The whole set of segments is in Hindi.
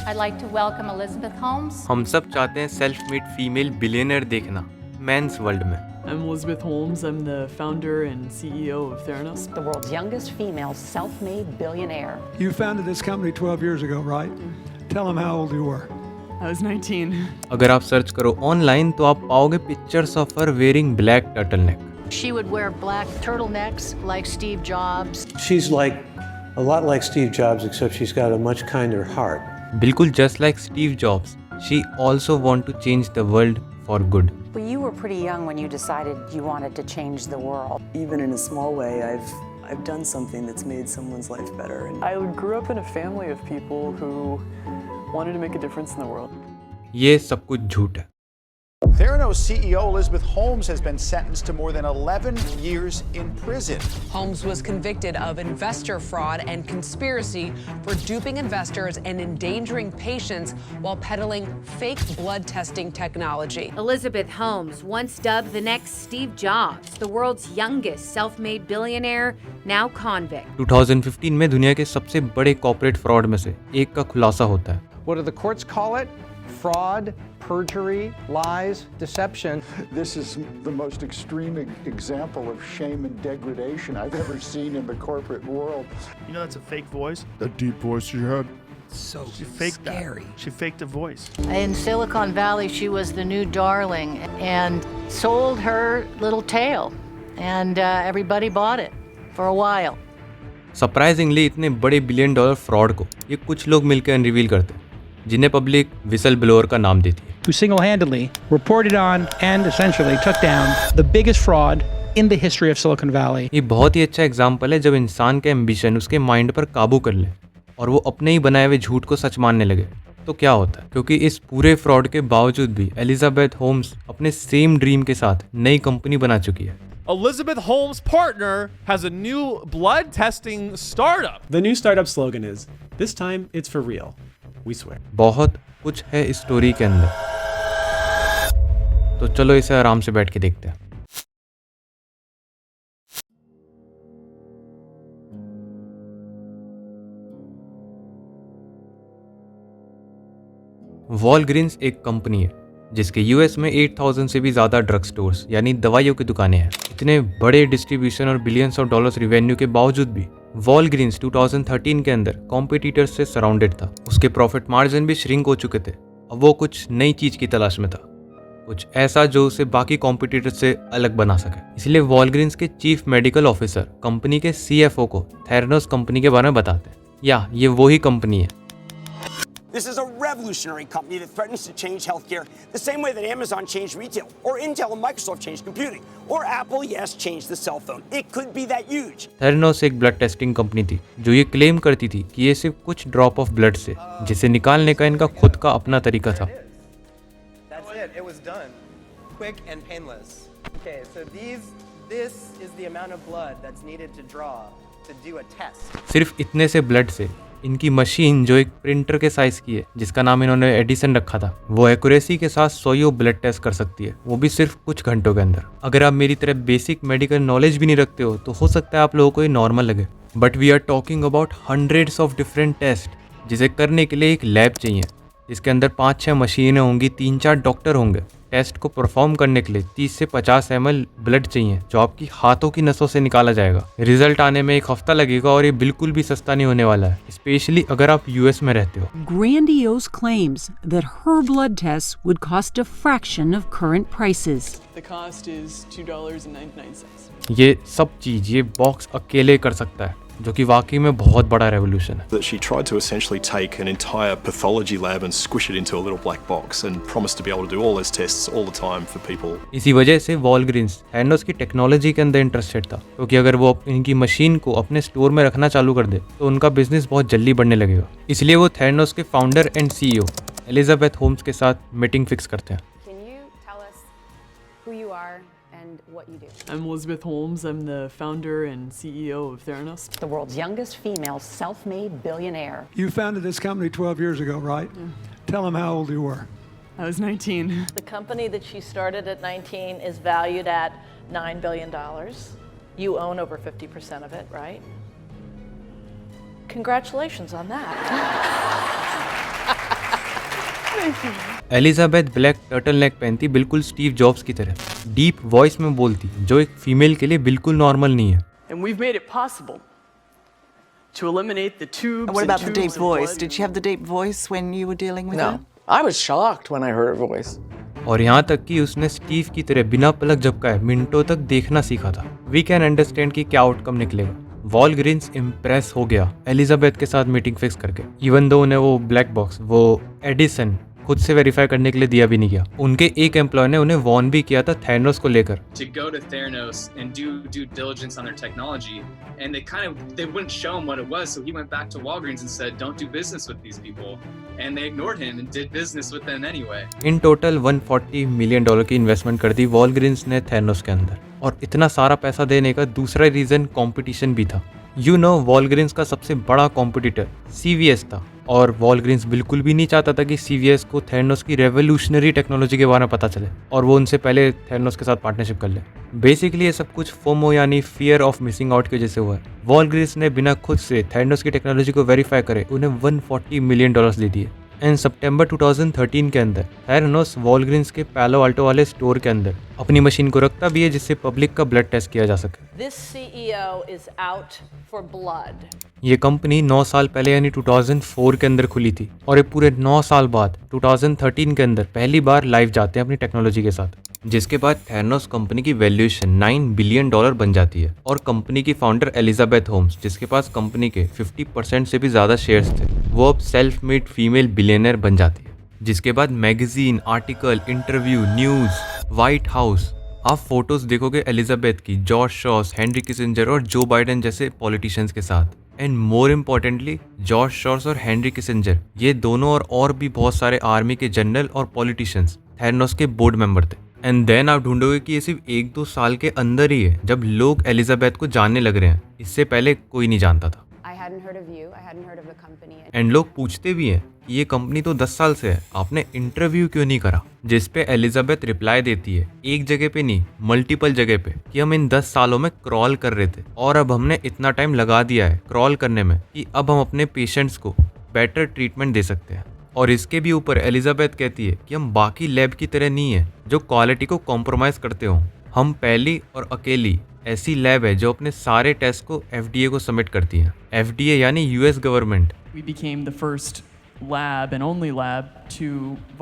I'd like to welcome Elizabeth Holmes. हम सब चाहते हैं सेल्फ मेड फीमेल बिलियनर देखना मेंस वर्ल्ड में। I'm Elizabeth Holmes. I'm the founder and CEO of Theranos. The world's youngest female self-made billionaire. You founded this company 12 years ago, right? Tell them how old you were. I was 19. अगर आप सर्च करो ऑनलाइन तो आप पाओगे pictures of her wearing black turtleneck. She would wear black turtlenecks like Steve Jobs. She's like a lot like Steve Jobs, except she's got a much kinder heart. बिल्कुल just like Steve Jobs, she also want to change the world for good. Well, you were pretty young when you decided you wanted to change the world. Even in a small way, I've done something that's made someone's life better. And I grew up in a family of people who wanted to make a difference in the world. ये सब कुछ झूठ है। Theranos CEO Elizabeth Holmes has been sentenced to more than 11 years in prison. Holmes was convicted of investor fraud and conspiracy for duping investors and endangering patients while peddling fake blood testing technology. Elizabeth Holmes, once dubbed the next Steve Jobs, the world's youngest self-made billionaire, now convict. 2015 में दुनिया के सबसे बड़े कॉर्पोरेट फ्रॉड में से एक का खुलासा होता है। What do the courts call it? Fraud, perjury, lies, deception. This is the most extreme example of shame and degradation I've ever seen in the corporate world. You know that's a fake voice? That deep voice you had? So she faked scary. She faked a voice. In Silicon Valley, she was the new darling and sold her little tale. And everybody bought it for a while. Surprisingly इतने बड़े $1 बिलियन फ्रॉड को ये कुछ लोग मिलकर अनरिवील करते हैं, जिन्हें पब्लिक विसल ब्लोअर का नाम देती है। Who single-handedly reported on and essentially took down the biggest fraud in the history of Silicon Valley. ये बहुत ही अच्छा एग्जाम्पल है जब इंसान का एम्बिशन उसके माइंड पर काबू कर ले और वो अपने ही बनाए हुए झूठ को सच मानने लगे तो क्या होता है। क्योंकि इस पूरे फ्रॉड के बावजूद भी एलिजाबेथ होम्स अपने सेम ड्रीम के साथ नई कंपनी बना चुकी है। Elizabeth Holmes' partner has a new blood testing startup. The new startup slogan is, "This time it's for real. We swear." बहुत कुछ है इस स्टोरी के अंदर, तो चलो इसे आराम से बैठ के देखते हैं। वॉलग्रीन्स एक कंपनी है जिसके यूएस में 8000 से भी ज़्यादा ड्रग स्टोर्स यानी दवाइयों की दुकानें हैं। इतने बड़े डिस्ट्रीब्यूशन और बिलियंस ऑफ डॉलर्स रिवेन्यू के बावजूद भी वॉलग्रीन्स 2013 के अंदर कॉम्पिटिटर्स से सराउंडेड था। उसके प्रॉफिट मार्जिन भी श्रिंक हो चुके थे। अब वो कुछ नई चीज़ की तलाश में था, कुछ ऐसा जो उसे बाकी कॉम्पिटिटर्स से अलग बना सके। इसलिए वॉलग्रीन्स के चीफ मेडिकल ऑफिसर कंपनी के सीएफओ को थेरानोस कंपनी के बारे में बताते हैं। या ये वही कंपनी है। This is a revolutionary company that threatens to change healthcare the same way that Amazon changed retail, or Intel and Microsoft changed computing, or Apple, yes, changed the cell phone. It could be that huge. Theranos एक ब्लड टेस्टिंग कंपनी थी जो ये क्लेम करती थी कि ये सिर्फ कुछ ड्रॉप ऑफ ब्लड से जिसे निकालने का इनका खुद का अपना तरीका था। That's it. It was done. Quick and painless. Okay, so this is the amount of blood that's needed to draw to do a test. सिर्फ इतने से ब्लड से इनकी मशीन जो एक प्रिंटर के साइज की है, जिसका नाम इन्होंने एडिसन रखा था, वो एक्यूरेसी के साथ 100 ब्लड टेस्ट कर सकती है, वो भी सिर्फ कुछ घंटों के अंदर। अगर आप मेरी तरह बेसिक मेडिकल नॉलेज भी नहीं रखते हो तो हो सकता है आप लोगों को ये नॉर्मल लगे, but we are talking about hundreds of different test जिसे करने के लिए एक लैब चाहिए, जिसके अंदर 5-6 मशीनें होंगी, 3-4 डॉक्टर होंगे। टेस्ट को परफॉर्म करने के लिए 30 से 50 ml ब्लड चाहिए जो आपकी हाथों की नसों से निकाला जाएगा। रिजल्ट आने में 1 हफ्ता लगेगा और ये बिल्कुल भी सस्ता नहीं होने वाला है, स्पेशली अगर आप यूएस में रहते हो। Grandiose claims that her blood tests would cost a fraction of current prices. The cost is $2.99. ये सब चीज ये बॉक्स अकेले कर सकता है, जो कि वाकई में बहुत बड़ा रेवोल्यूशन है। That she tried to essentially take an entire pathology lab and squish it into a little black box and promised to be able to do all those tests all the time for people. इसी वजह से वॉलग्रीन्स थेरानोस की टेक्नोलॉजी के अंदर इंटरेस्टेड था, क्योंकि अगर वो इनकी मशीन को अपने स्टोर में रखना चालू कर दे तो उनका बिजनेस बहुत जल्दी बढ़ने लगेगा। इसलिए वो थेरानोस के founder and CEO Elizabeth Holmes के साथ मीटिंग फिक्स करते हैं। Can you tell us who you are and what you do? I'm Elizabeth Holmes. I'm the founder and CEO of Theranos. The world's youngest female self-made billionaire. You founded this company 12 years ago, right? Tell them how old you were. I was 19. The company that she started at 19 is valued at $9 billion. You own over 50% of it, right? Congratulations on that. Elizabeth black turtle neck पहनती बिल्कुल स्टीव जॉब्स की तरह, डीप वॉइस में बोलती, जो एक फीमेल के लिए बिल्कुल नॉर्मल नहीं है। And we've made it possible to eliminate the tubes. And what about the and deep tubes of voice? blood. Did she have the deep voice when you were dealing with No. her? I was shocked when I heard her voice. और यहाँ तक कि उसने स्टीव की तरह बिना पलक झपकाए मिनटों तक देखना सीखा था। वी कैन अंडरस्टैंड कि क्या आउटकम निकलेगा। वॉलग्रीन्स इम्प्रेस हो गया एलिजाबेथ के साथ मीटिंग फिक्स करके, इवन दो उन्हें वो ब्लैक बॉक्स, वो एडिसन खुद से वेरीफाई करने के लिए दिया भी नहीं गया। उनके एक एम्प्लॉय ने उन्हें वॉर्न भी किया था थैनोस को लेकर। To go to Theranos and do due diligence on their technology, and they wouldn't show him what it was, so he went back to Walgreens and said, "Don't do business with these people," and they ignored him and did business with them anyway. In total $140 million की इन्वेस्टमेंट कर दी वॉलग्रीन्स ने थैनोस के अंदर, और इतना सारा पैसा देने का दूसरा रीजन कंपटीशन भी था। वॉलग्रीन्स का सबसे बड़ा कॉम्पिटिटर CVS था, और वॉलग्रीन्स बिल्कुल भी नहीं चाहता था कि CVS को थैनोस की रेवोल्यूशनरी टेक्नोलॉजी के बारे में पता चले और वो उनसे पहले थैनोस के साथ पार्टनरशिप कर ले। बेसिकली ये सब कुछ फोमो यानी फियर ऑफ मिसिंग आउट की वजह से हुआ है। वॉलग्रीन्स ने बिना खुद से थैनोस की टेक्नोलॉजी को वेरीफाई करे उन्हें $140 मिलियन दे दिए। एंड सितंबर 2013 के अंदर थैनोस वॉलग्रीन्स के पैलो अल्टो वाले स्टोर के अंदर अपनी मशीन को रखता भी है जिससे पब्लिक का ब्लड टेस्ट किया जा सके। This CEO is out for blood. ये कंपनी 9 साल पहले यानी 2004 के अंदर खुली थी, और ये पूरे 9 साल बाद 2013 के अंदर पहली बार लाइव जाते हैं अपनी टेक्नोलॉजी के साथ, जिसके बाद थैनोस कंपनी की वैल्यूएशन $9 बिलियन बन जाती है। और कंपनी की फाउंडर एलिजाबेथ होम्स, जिसके पास कंपनी के 50% से भी ज़्यादा शेयर्स थे, वो अब सेल्फ मेड फीमेल बिलियनर बन जाती है। जिसके बाद magazine, article, interview, news, white house, आप फोटोज देखोगे एलिजाबेथ की जॉर्ज शॉस, हेनरी किसिंजर और जो बाइडेन जैसे पॉलिटिशियंस के साथ। एंड मोर इम्पोर्टेंटली जॉर्ज शॉस और हेनरी किसिंजर, ये दोनों और भी बहुत सारे आर्मी के जनरल और पॉलिटिशियंस थैनोस के बोर्ड मेंबर थे। एंड देन आप ढूंढोगे कि ये सिर्फ 1-2 साल के अंदर ही है जब लोग एलिजाबेथ को जानने लग रहे हैं, इससे पहले कोई नहीं जानता था। I hadn't heard of you. I hadn't heard of the company. And लोग पूछते भी हैं कि ये कंपनी तो 10 साल से है, आपने इंटरव्यू क्यों नहीं करा? जिस पे एलिजाबेथ रिप्लाई देती है, एक जगह पे नहीं मल्टीपल जगह पे, कि हम इन 10 सालों में क्रॉल कर रहे थे और अब हमने इतना टाइम लगा दिया है क्रॉल करने में कि अब हम अपने पेशेंट्स को बेटर ट्रीटमेंट दे सकते हैं। और इसके भी ऊपर एलिजाबेथ कहती है कि हम बाकी लैब की तरह नहीं है जो क्वालिटी को कॉम्प्रोमाइज़ करते हों। हम पहली और अकेली ऐसी लैब है जो अपने सारे टेस्ट को FDA को सबमिट करती है। FDA यानी US government. We became the first lab and only lab to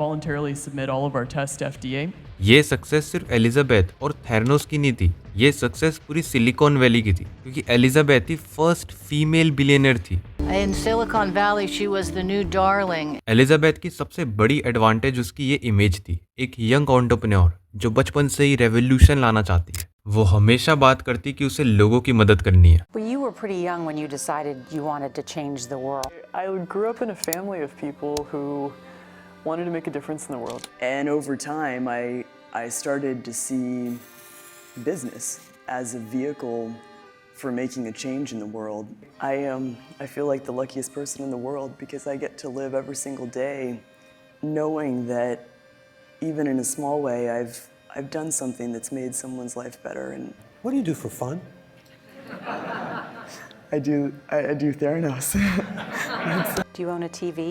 voluntarily submit all of our tests to FDA. ये सक्सेस सिर्फ एलिजाबेथ और थैनोस की नहीं थी, ये सक्सेस पूरी सिलिकॉन वैली की थी, क्योंकि एलिजाबेथ ही फर्स्ट फीमेल बिलियनर थी। In Silicon Valley, she was the new darling. Elizabeth की सबसे बड़ी एडवांटेज उसकी ये इमेज थी, एक यंग एंटरप्रेन्योर जो बचपन से ही रेवोल्यूशन लाना चाहती है। वो हमेशा बात करती कि उसे लोगों की मदद करनी है। Well, you were pretty young when you decided you wanted to change the world. I grew up in a family of people who wanted to make a difference in the world. And over time, I started to see business as a vehicle for making a change in the world. I feel like the luckiest person in the world because I get to live every single day knowing that even in a small way, I've done something that's made someone's life better. And what do you do for fun? I do Theranos. Do you own a TV?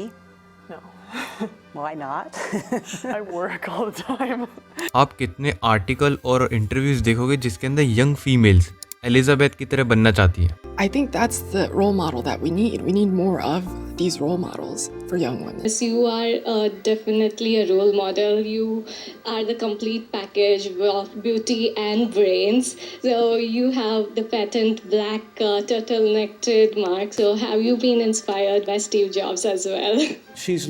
No. Why not? I work all the time. आप कितने आर्टिकल और इंटरव्यूज देखोगे जिसके अंदर यंग फीमेल्स एलिजाबेथ की तरह बनना चाहती हैं। I think that's the role model that we need. We need more of these role models for young women. Yes, you are definitely a role model. You are the complete package of beauty and brains. So you have the patent black turtleneck trademark. So have you been inspired by Steve Jobs as well? She's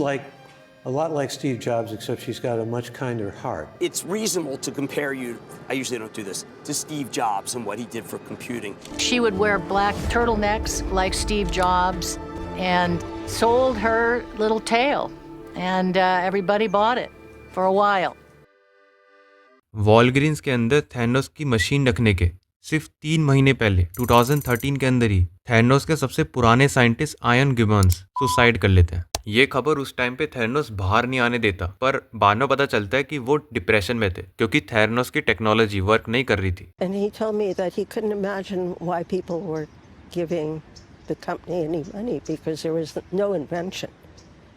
a lot like Steve Jobs, except she's got a much kinder heart. It's reasonable to compare you, I usually don't do this, to Steve Jobs and what he did for computing. She would wear black turtlenecks like Steve Jobs and sold her little tail, and everybody bought it for a while. Walgreens के अंदर थैनोस की मशीन रखने के सिर्फ 3 महीने पहले 2013 के अंदर ही थैनोस के सबसे पुराने साइंटिस्ट आयन गिबन्स सुसाइड कर लेते हैं। ये खबर उस टाइम पे थैनोस बाहर नहीं आने देता, पर बाद में पता चलता है कि वो डिप्रेशन में थे क्योंकि थैनोस की टेक्नोलॉजी वर्क नहीं कर रही थी। And he told me that he couldn't imagine why people were giving the company any money because there was no invention.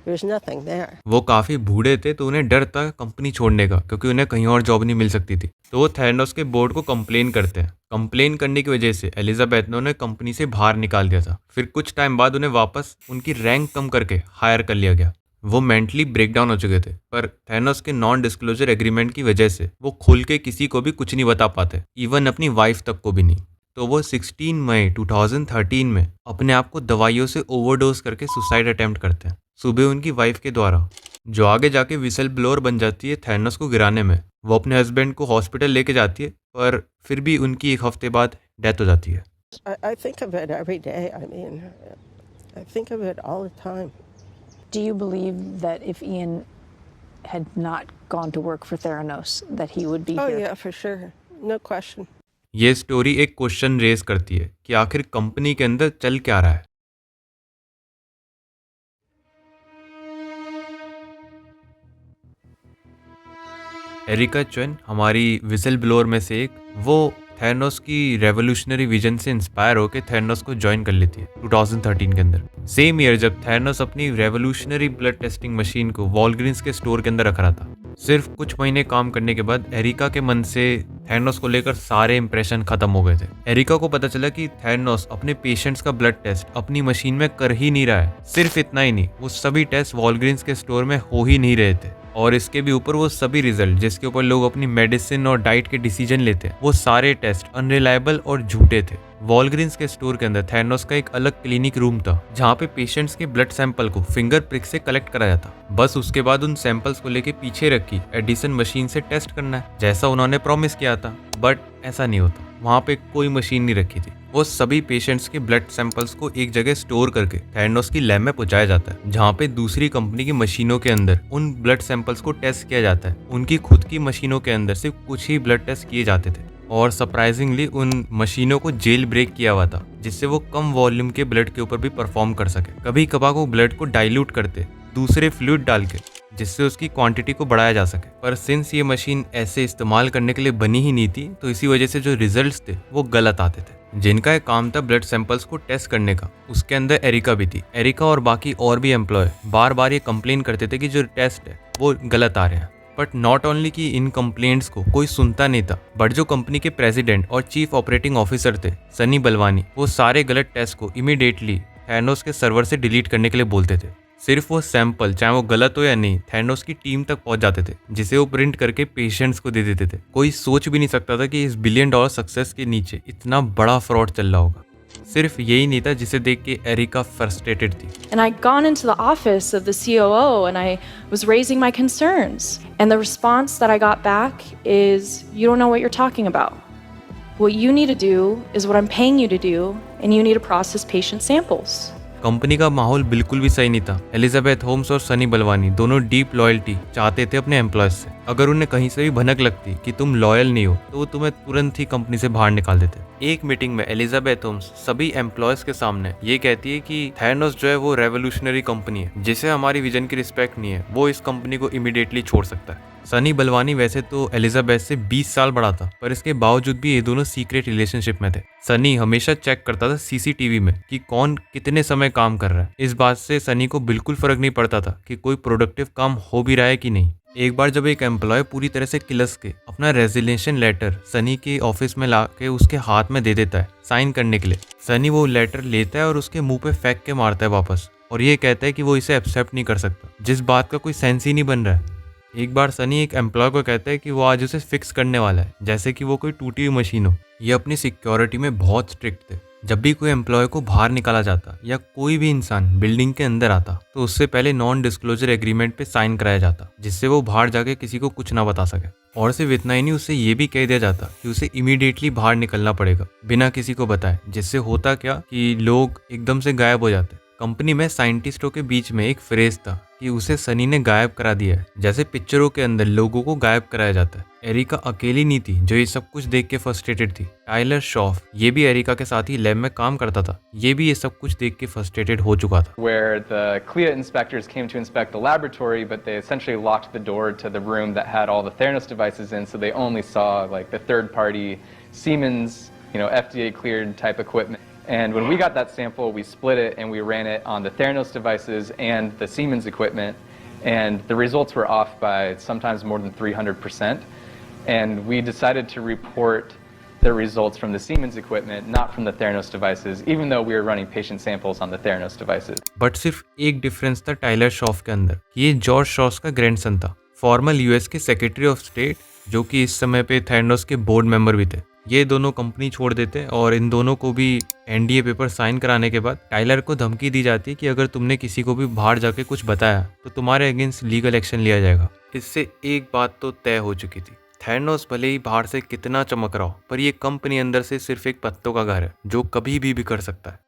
There's nothing there. वो काफी बूढ़े थे तो उन्हें डर था कंपनी छोड़ने का, क्योंकि उन्हें कहीं और जॉब नहीं मिल सकती थी। तो वो थैनोस के बोर्ड को कंप्लेन करते हैं। कंप्लेन करने की वजह से एलिजाबेथ ने उन्हें कंपनी से बाहर निकाल दिया था। फिर कुछ टाइम बाद उन्हें वापस उनकी रैंक कम करके हायर कर लिया गया। वो मेंटली ब्रेकडाउन हो चुके थे, पर थैनोस के नॉन डिस्क्लोजर एग्रीमेंट की वजह से वो खुल के किसी को भी कुछ नहीं बता पाते, इवन अपनी वाइफ तक को भी नहीं। तो वो 16 मई 2013 में अपने आप को दवाइयों से ओवरडोज करके सुसाइड अटेम्प्ट करते हैं, सुबह उनकी वाइफ के द्वारा, जो आगे जाके विसल ब्लोअर बन जाती है थैनोस को गिराने में। वो अपने हस्बैंड को हॉस्पिटल लेके जाती है, पर फिर भी उनकी एक हफ्ते बाद डेथ हो जाती है। I think of it every day. I mean, I think of it all the time. Do you believe that if Ian had not gone to work for Theranos, that he would be Oh here? yeah, for sure. No question. ये स्टोरी एक क्वेश्चन रेज करती है कि आखिर कंपनी के अंदर चल क्या रहा है। एरिका चुन हमारी विसल ब्लोअर में से एक, वो थैनोस की रेवोल्यूशनरी विजन से इंस्पायर होकर थैनोस को ज्वाइन कर लेती है 2013 के अंदर। सेम ईयर जब थैनोस अपनी रेवोल्यूशनरी ब्लड टेस्टिंग मशीन को वॉलग्रीन्स के स्टोर के अंदर रख रहा था। सिर्फ कुछ महीने काम करने के बाद एरिका के मन से थैनोस को लेकर सारे इंप्रेशन खत्म हो गए थे। एरिका को पता चला कि थैनोस अपने पेशेंट्स का ब्लड टेस्ट अपनी मशीन में कर ही नहीं रहा है। सिर्फ इतना ही नहीं, वो सभी टेस्ट वॉलग्रीन्स के स्टोर में हो ही नहीं रहे थे, और इसके भी ऊपर वो सभी रिजल्ट जिसके ऊपर लोग अपनी मेडिसिन और डाइट के डिसीजन लेते हैं, वो सारे टेस्ट अनरिलायबल और झूठे थे। वॉलग्रीन्स के स्टोर के अंदर थैनोस का एक अलग क्लिनिक रूम था, जहाँ पे पेशेंट्स के ब्लड सैंपल को फिंगर प्रिक से कलेक्ट करा जाता। बस उसके बाद उन सैंपल्स को लेके पीछे रखी एडिसन मशीन से टेस्ट करना है, जैसा उन्होंने प्रॉमिस किया था। बट ऐसा नहीं होता, वहाँ पे कोई मशीन नहीं रखी थी। वो सभी पेशेंट्स के ब्लड सैंपल्स को एक जगह स्टोर करके थैनोस की लैब में पहुंचाया जाता है, जहाँ पे दूसरी कंपनी की मशीनों के अंदर उन ब्लड सैंपल्स को टेस्ट किया जाता है। उनकी खुद की मशीनों के अंदर सिर्फ कुछ ही ब्लड टेस्ट किए जाते थे, और सरप्राइजिंगली उन मशीनों को जेल ब्रेक किया हुआ था, जिससे वो कम वॉल्यूम के ब्लड के ऊपर भी परफॉर्म कर सके। कभी कभार वो ब्लड को डाइल्यूट करते दूसरे फ्लूइड डाल के, जिससे उसकी क्वांटिटी को बढ़ाया जा सके। पर सिंस ये मशीन ऐसे इस्तेमाल करने के लिए बनी ही नहीं थी, तो इसी वजह से जो रिजल्ट्स थे वो गलत आते थे। जिनका एक काम था ब्लड सैंपल्स को टेस्ट करने का, उसके अंदर एरिका भी थी। एरिका और बाकी और भी एम्प्लॉय बार बार ये कंप्लेन करते थे कि जो टेस्ट है वो गलत आ रहे हैं। बट नॉट ओनली कि इन कंप्लेंट्स को कोई सुनता नहीं था, बट जो कंपनी के प्रेसिडेंट और चीफ ऑपरेटिंग ऑफिसर थे सनी बलवानी, वो सारे गलत टेस्ट को इमीडिएटली थैनोस के सर्वर से डिलीट करने के लिए बोलते थे। सिर्फ वो सैंपल, चाहे वो गलत हो या नहीं, थैनोस की टीम तक पहुंच जाते थे, जिसे वो प्रिंट करके पेशेंट्स को दे देते थे। कोई सोच भी नहीं सकता था कि इस $1 बिलियन सक्सेस के नीचे इतना बड़ा फ्रॉड चल रहा होगा। सिर्फ यही नहीं था जिसे देख के एरिका फ्रस्ट्रेटेड थी। And I'd gone into the office of the COO and I was raising my concerns. And the response that I got back is, you don't know what you're talking about. What you need to do is what I'm paying you to do, and you need to process patient samples. Company का माहौल बिल्कुल भी सही नहीं था। एलिजाबेथ होम्स और सनी बलवानी दोनों डीप लॉयल्टी चाहते थे अपने एम्प्लॉयज से। अगर उन्हें कहीं से भी भनक लगती कि तुम लॉयल नहीं हो, तो वो तुम्हें तुरंत ही कंपनी से बाहर निकाल देते। एक मीटिंग में एलिजाबेथ होम्स सभी एम्प्लॉयज के सामने ये कहती है कि थैनोस जो है वो रेवोल्यूशनरी कंपनी है, जिसे हमारी विजन की रिस्पेक्ट नहीं है, वो इस कंपनी को इमीडिएटली छोड़ सकता है। सनी बलवानी वैसे तो एलिजाबेथ से 20 साल बड़ा था, पर इसके बावजूद भी ये दोनों सीक्रेट रिलेशनशिप में थे। सनी हमेशा चेक करता था सीसीटीवी में कि कौन कितने समय काम कर रहा है। इस बात से सनी को बिल्कुल फर्क नहीं पड़ता था कि कोई प्रोडक्टिव काम हो भी रहा है कि नहीं। एक बार जब एक एम्प्लॉय पूरी तरह से किलस के अपना रेजिग्नेशन लेटर सनी के ऑफिस में ला के उसके हाथ में दे देता है साइन करने के लिए, सनी वो लेटर लेता है और उसके मुंह पे फेंक के मारता है वापस, और ये कहता है कि वो इसे एक्सेप्ट नहीं कर सकता, जिस बात का कोई सेंस ही नहीं बन रहा है। एक बार सनी एक एम्प्लॉय को कहता है कि वो आज उसे फिक्स करने वाला है, जैसे कि वो कोई टूटी हुई मशीन हो। ये अपनी सिक्योरिटी में बहुत स्ट्रिक्ट थे। जब भी कोई एम्प्लॉय को बाहर निकाला जाता या कोई भी इंसान बिल्डिंग के अंदर आता, तो उससे पहले नॉन डिस्क्लोजर एग्रीमेंट पे साइन कराया जाता, जिससे वो बाहर जाके किसी को कुछ ना बता सके। और सिर्फ इतना ही नहीं, उससे ये भी कह दिया जाता कि उसे इमीडिएटली बाहर निकलना पड़ेगा बिना किसी को बताए। जिससे होता क्या कि लोग एकदम से गायब हो जाते। कंपनी में साइंटिस्टों के बीच में एक फ्रेज था कि उसे सनी ने गायब करा दिया है, जैसे पिक्चरों के अंदर लोगों को गायब कराया जाता है। एरिका अकेली नहीं थी जो ये सब कुछ देख के फ्रस्ट्रेटेड थी। टाइलर शॉफ, ये भी एरिका के साथ ही लैब में काम करता था, ये भी ये सब कुछ देख के फ्रस्ट्रेटेड हो चुका था। Where the CLIA inspectors came to inspect the laboratory, but they essentially locked the door to the room that had all the Theranos devices in, so they only saw like the third-party Siemens, FDA cleared type equipment. And when we got that sample, we split it and we ran it on the Theranos devices and the Siemens equipment, and the results were off by sometimes more than 300%. And we decided to report the results from the Siemens equipment, not from the Theranos devices, even though we were running patient samples on the Theranos devices. But सिर्फ एक डिफरेंस था टाइलर शॉफ के अंदर, ये जॉर्ज शॉस का ग्रैंडसन था, फॉर्मल यूएस के सेक्रेटरी ऑफ स्टेट, जो कि इस समय पे थेरानोस के बोर्ड मेंबर भी थे। ये दोनों कंपनी छोड़ देते और इन दोनों को भी एनडीए पेपर साइन कराने के बाद टाइलर को धमकी दी जाती है कि अगर तुमने किसी को भी बाहर जाके कुछ बताया तो तुम्हारे अगेंस्ट लीगल एक्शन लिया जाएगा। इससे एक बात तो तय हो चुकी थी, थेरानोस भले ही बाहर से कितना चमक रहा हो, पर ये कंपनी अंदर से सिर्फ एक पत्तों का घर है जो कभी भी बिखर सकता है।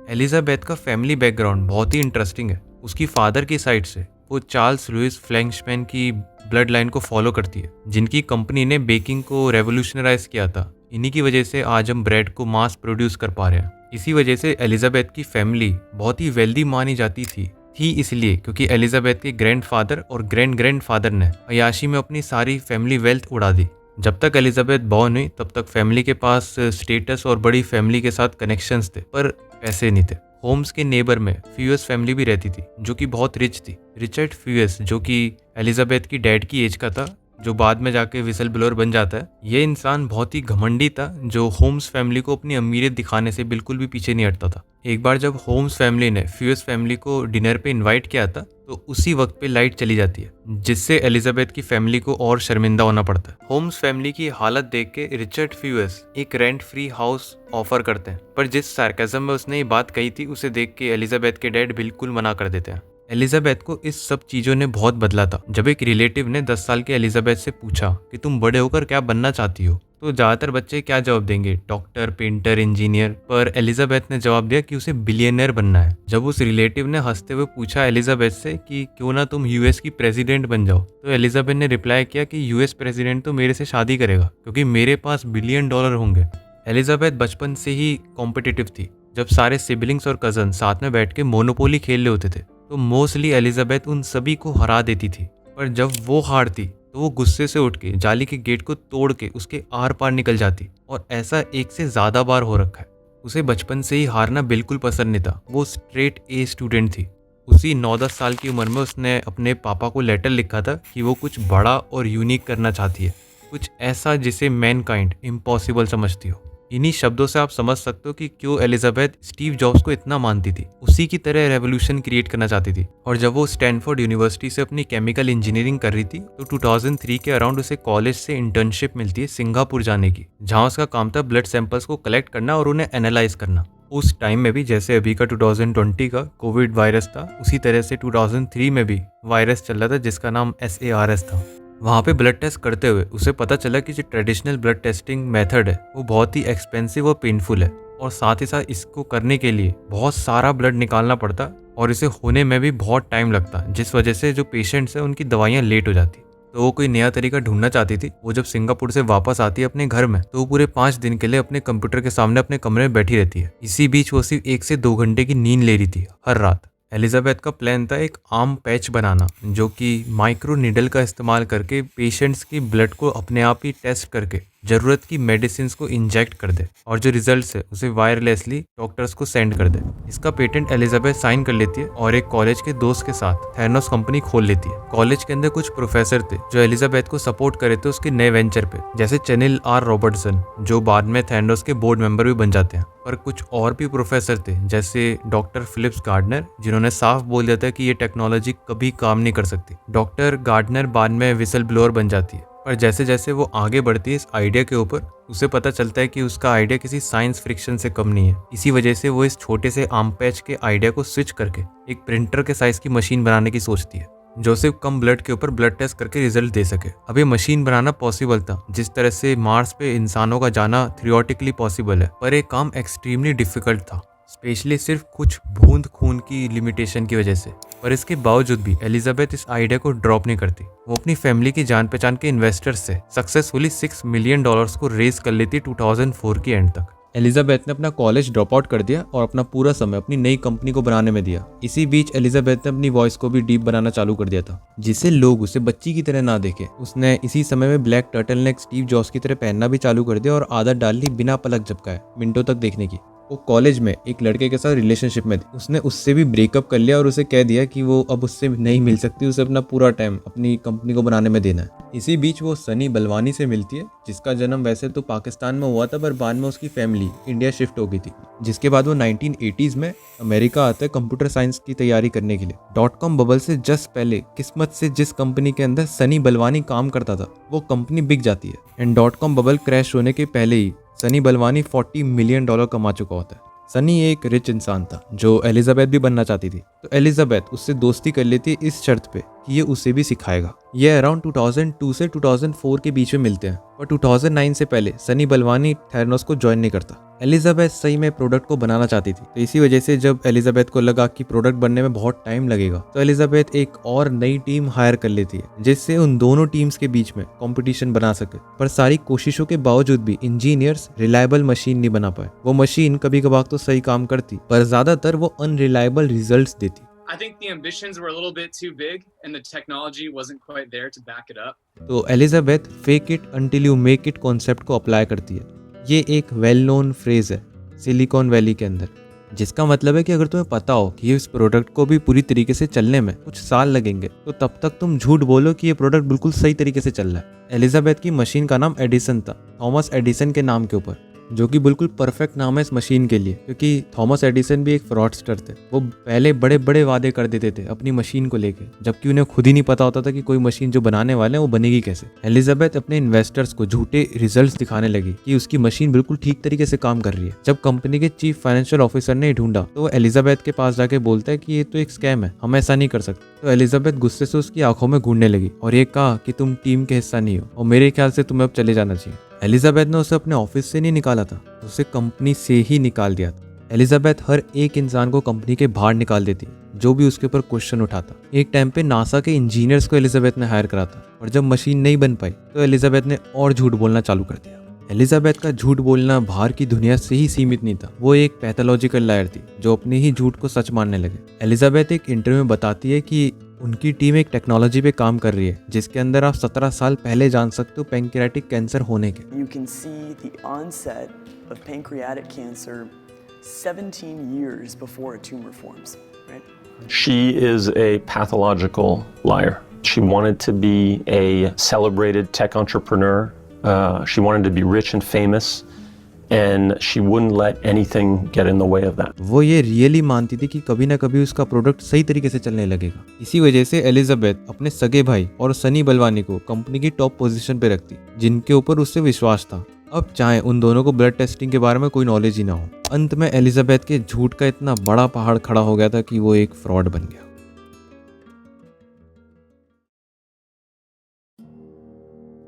एलिजाबेथ का फैमिली बैकग्राउंड बहुत ही इंटरेस्टिंग है। उसकी फादर की साइड से वो चार्ल्स लुइस फ्लैंक्समैन की ब्लड लाइन को फॉलो करती है, जिनकी कंपनी ने बेकिंग को रेवोल्यूशनराइज किया था। इन्हीं की वजह से आज हम ब्रेड को मास प्रोड्यूस कर पा रहे हैं। इसी वजह से एलिजाबेथ की फैमिली बहुत ही वेल्दी मानी जाती थी इसलिए क्योंकि एलिजाबेथ के ग्रैंडफादर और ग्रैंडफादर ने अयाशी में अपनी सारी फैमिली वेल्थ उड़ा दी। जब तक एलिजाबेथ बॉर्न हुई तब तक फैमिली के पास स्टेटस और बड़ी फैमिली के साथ कनेक्शंस थे, पर पैसे नहीं थे। होम्स के नेबर में फ्यूएस फैमिली भी रहती थी जो कि बहुत रिच थी। रिचर्ड फ्यूएस, जो कि एलिजाबेथ की डैड की एज का था, जो बाद में जाके विसल ब्लोअर बन जाता है, ये इंसान बहुत ही घमंडी था जो होम्स फैमिली को अपनी अमीरियत दिखाने से बिल्कुल भी पीछे नहीं हटता था। एक बार जब होम्स फैमिली ने फ्यूएस फैमिली को डिनर पे इनवाइट किया था तो उसी वक्त पे लाइट चली जाती है, जिससे एलिजाबेथ की फैमिली को और शर्मिंदा होना पड़ता है। होम्स फैमिली की हालत देख के रिचर्ड फ्यूएस एक रेंट फ्री हाउस ऑफर करते हैं, पर जिस सार्केज्म में उसने ये बात कही थी उसे देख के एलिजाबेथ के डैड बिल्कुल मना कर देते हैं। एलिजाबेथ को इस सब चीज़ों ने बहुत बदला था। जब एक रिलेटिव ने 10 साल के एलिजाबेथ से पूछा कि तुम बड़े होकर क्या बनना चाहती हो, तो ज़्यादातर बच्चे क्या जवाब देंगे, डॉक्टर, पेंटर, इंजीनियर, पर एलिजाबेथ ने जवाब दिया कि उसे बिलियनर बनना है। जब उस रिलेटिव ने हंसते हुए पूछा एलिजाबेथ से कि क्यों ना तुम यूएस की प्रेसिडेंट बन जाओ, तो एलिजाबेथ ने रिप्लाई किया कि यूएस प्रेसिडेंट तो मेरे से शादी करेगा क्योंकि मेरे पास $1 बिलियन होंगे। एलिजाबेथ बचपन से ही कॉम्पिटिटिव थी। जब सारे सिबलिंग्स और कजन साथ में बैठ के मोनोपोली खेल रहे होते थे तो मोस्टली एलिजाबेथ उन सभी को हरा देती थी, पर जब वो हारती तो वो गुस्से से उठ के जाली के गेट को तोड़ के उसके आर पार निकल जाती, और ऐसा एक से ज़्यादा बार हो रखा है। उसे बचपन से ही हारना बिल्कुल पसंद नहीं था। वो स्ट्रेट ए स्टूडेंट थी। उसी 9-10 साल की उम्र में उसने अपने पापा को लेटर लिखा था कि वो कुछ बड़ा और यूनिक करना चाहती है, कुछ ऐसा जिसे मैनकाइंड इम्पॉसिबल समझती हो। इन्हीं शब्दों से आप समझ सकते हो कि क्यों एलिजाबेथ स्टीव जॉब्स को इतना मानती थी। उसी की तरह रेवोल्यूशन क्रिएट करना चाहती थी। और जब वो स्टैनफोर्ड यूनिवर्सिटी से अपनी केमिकल इंजीनियरिंग कर रही थी तो 2003 के अराउंड उसे कॉलेज से इंटर्नशिप मिलती है सिंगापुर जाने की, जहाँ उसका काम था ब्लड सैंपल्स को कलेक्ट करना और उन्हें एनालाइज करना। उस टाइम में भी जैसे अभी का 2020 का कोविड वायरस था, उसी तरह से 2003 में भी वायरस चल रहा था जिसका नाम SARS था। वहाँ पे ब्लड टेस्ट करते हुए उसे पता चला कि जो ट्रेडिशनल ब्लड टेस्टिंग मेथड है वो बहुत ही एक्सपेंसिव और पेनफुल है, और साथ ही साथ इसको करने के लिए बहुत सारा ब्लड निकालना पड़ता और इसे होने में भी बहुत टाइम लगता, जिस वजह से जो पेशेंट्स हैं उनकी दवाइयाँ लेट हो जाती। तो वो कोई नया तरीका ढूंढना चाहती थी। वो जब सिंगापुर से वापस आती है अपने घर में तो वो पूरे 5 दिन के लिए अपने कंप्यूटर के सामने अपने कमरे में बैठी रहती है। इसी बीच वो सिर्फ 1 से 2 घंटे की नींद ले रही थी हर रात। एलिजाबेथ का प्लान था एक आर्म पैच बनाना जो कि माइक्रो नीडल का इस्तेमाल करके पेशेंट्स की ब्लड को अपने आप ही टेस्ट करके ज़रूरत की मेडिसिन को इंजेक्ट कर दे और जो रिजल्ट्स है उसे वायरलेसली डॉक्टर्स को सेंड कर दे। इसका पेटेंट एलिजाबेथ साइन कर लेती है और एक कॉलेज के दोस्त के साथ थेरानोस कंपनी खोल लेती है। कॉलेज के अंदर कुछ प्रोफेसर थे जो एलिजाबेथ को सपोर्ट करे थे उसके नए वेंचर पे, जैसे चेनिल आर रॉबर्टसन जो बाद में थेरानोस के बोर्ड मेंबर भी बन जाते हैं। पर कुछ और भी प्रोफेसर थे जैसे डॉक्टर फिलिप्स गार्डनर, जिन्होंने साफ बोल दिया था कि ये टेक्नोलॉजी कभी काम नहीं कर सकती। डॉक्टर गार्डनर बाद में विसल ब्लोअर बन जाती है, पर जैसे जैसे वो आगे बढ़ती है इस आइडिया के ऊपर उसे पता चलता है कि उसका आइडिया किसी साइंस फ्रिक्शन से कम नहीं है। इसी वजह से वो इस छोटे से आर्म पैच के आइडिया को स्विच करके एक प्रिंटर के साइज की मशीन बनाने की सोचती है जो सिर्फ कम ब्लड के ऊपर ब्लड टेस्ट करके रिजल्ट दे सके। अब ये मशीन बनाना पॉसिबल था, जिस तरह से मार्स पे इंसानों का जाना थियोरेटिकली पॉसिबल है, पर एक काम एक्सट्रीमली डिफिकल्ट था, स्पेशली सिर्फ कुछ बूंद खून की लिमिटेशन की वजह से। पर इसके बावजूद भी एलिजाबेथ इस आइडिया को ड्रॉप नहीं करती। वो अपनी फैमिली की जान पहचान के इन्वेस्टर्स से सक्सेसफुली $6 मिलियन को रेज कर लेती 2004 की एंड तक। एलिजाबेथ ने अपना कॉलेज ड्रॉप आउट कर दिया और अपना पूरा समय अपनी नई कंपनी को बनाने में दिया। इसी बीच एलिजाबेथ ने अपनी वॉइस को भी डीप बनाना चालू कर दिया था, जिससे लोग उसे बच्ची की तरह ना देखें। उसने इसी समय में black turtle neck Steve jobs की तरह पहनना भी चालू कर दिया और आदत डाल ली बिना पलक झपकाए मिनटों तक देखने की। वो कॉलेज में एक लड़के के साथ रिलेशनशिप में थी। उसने उससे भी ब्रेकअप कर लिया और उसे कह दिया कि वो अब उससे नहीं मिल सकती, उसे अपना पूरा टाइम अपनी कंपनी को बनाने में देना है। इसी बीच वो सनी बलवानी से मिलती है, जिसका जन्म वैसे तो पाकिस्तान में हुआ था, पर बाद में उसकी फैमिली इंडिया शिफ्ट हो गई थी। जिसके बाद वो 1980s में अमेरिका आता है कंप्यूटर साइंस की तैयारी करने के लिए। .com बबल से जस्ट पहले किस्मत से जिस कंपनी के अंदर सनी बलवानी काम करता था वो कंपनी बिक जाती है एंड .com बबल क्रैश होने के पहले ही सनी बलवानी $40 मिलियन कमा चुका होता है। सनी एक रिच इंसान था जो एलिजाबेथ भी बनना चाहती थी, तो एलिजाबेथ उससे दोस्ती कर लेती है इस शर्त पे कि ये उसे भी सिखाएगा। ये अराउंड 2002 से 2004 के बीच में मिलते हैं और 2009 से पहले सनी बलवानी थेरानोस को ज्वाइन नहीं करता। एलिजाबेथ सही में प्रोडक्ट को बनाना चाहती थी, तो इसी वजह से जब एलिजाबेथ को लगा कि प्रोडक्ट बनने में बहुत टाइम लगेगा तो एलिजाबेथ एक और नई टीम हायर कर लेती है, जिससे उन दोनों टीम्स के बीच में कंपटीशन बना सके। पर सारी कोशिशों के बावजूद भी इंजीनियर्स रिलायबल मशीन नहीं बना पाए। वो मशीन कभी कभार तो सही काम करती, पर ज्यादातर वो अनरिलायबल रिजल्ट्स देती। I think the ambitions were a little bit too big and the technology wasn't quite there to back it up. तो Elizabeth fake it until you make it concept को अप्लाई करती है। ये एक वेल नोन फ्रेज है सिलिकॉन वैली के अंदर, जिसका मतलब है कि अगर तुम्हें पता हो कि इस प्रोडक्ट को भी पूरी तरीके से चलने में कुछ साल लगेंगे तो तब तक तुम झूठ बोलो कि ये प्रोडक्ट बिल्कुल सही तरीके से चल रहा है। एलिजाबेथ की मशीन का नाम एडिसन था, थॉमस एडिसन के नाम के ऊपर, जो कि बिल्कुल परफेक्ट नाम है इस मशीन के लिए, क्योंकि थॉमस एडिसन भी एक फ्रॉडस्टर थे। वो पहले बड़े बड़े वादे कर देते थे अपनी मशीन को लेके, जबकि उन्हें खुद ही नहीं पता होता था कि कोई मशीन जो बनाने वाले हैं वो बनेगी कैसे। एलिजाबेथ अपने इन्वेस्टर्स को झूठे रिजल्ट्स दिखाने लगी कि उसकी मशीन बिल्कुल ठीक तरीके से काम कर रही है। जब कंपनी के चीफ फाइनेंशियल ऑफिसर ने ढूंढा तो वो एलिजाबेथ के पास जाके बोलता है कि ये तो एक स्कैम है, हम ऐसा नहीं कर सकते। तो एलिजाबेथ गुस्से से उसकी आंखों में घूरने लगी और ये कहा कि तुम टीम के हिस्सा नहीं हो और मेरे ख्याल से तुम्हें अब चले जाना चाहिए। एलिजाबेथ ने उसे अपने ऑफिस से नहीं निकाला था, उसे कंपनी से ही निकाल दिया था। एलिजाबेथ हर एक इंसान को कंपनी के बाहर निकाल देती जो भी उसके ऊपर क्वेश्चन उठाता। एक टाइम पे नासा के इंजीनियर्स को एलिजाबेथ ने हायर करा था, और जब मशीन नहीं बन पाई तो एलिजाबेथ ने और झूठ बोलना चालू कर दिया। एलिजाबेथ का झूठ बोलना बाहर की दुनिया से ही सीमित नहीं था, वो एक पैथोलॉजिकल लायर थी जो अपने ही झूठ को सच मानने लगे। एलिजाबेथ एक इंटरव्यू में बताती है कि उनकी टीम एक टेक्नोलॉजी पे काम कर रही है जिसके अंदर आप 17 साल पहले जान सकते हो पैंक्रियाटिक कैंसर होने के। You can see the onset of pancreatic cancer 17 years before a tumor forms, right? She is a pathological liar. She wanted to be a celebrated tech entrepreneur. She wanted to be rich and famous. And she wouldn't let anything get in the way of that. वो ये रियली मानती थी कि कभी ना कभी उसका प्रोडक्ट सही तरीके से चलने लगेगा। इसी वजह से एलिजाबेथ अपने सगे भाई और सनी बलवानी को कंपनी की टॉप पोजीशन पे रखती, जिनके ऊपर उससे विश्वास था। अब चाहे उन दोनों को ब्लड टेस्टिंग के बारे में कोई नॉलेज ही ना हो। अंत में एलिजाबेथ के झूठ का इतना बड़ा पहाड़ खड़ा हो गया था कि वो एक फ्रॉड बन गया।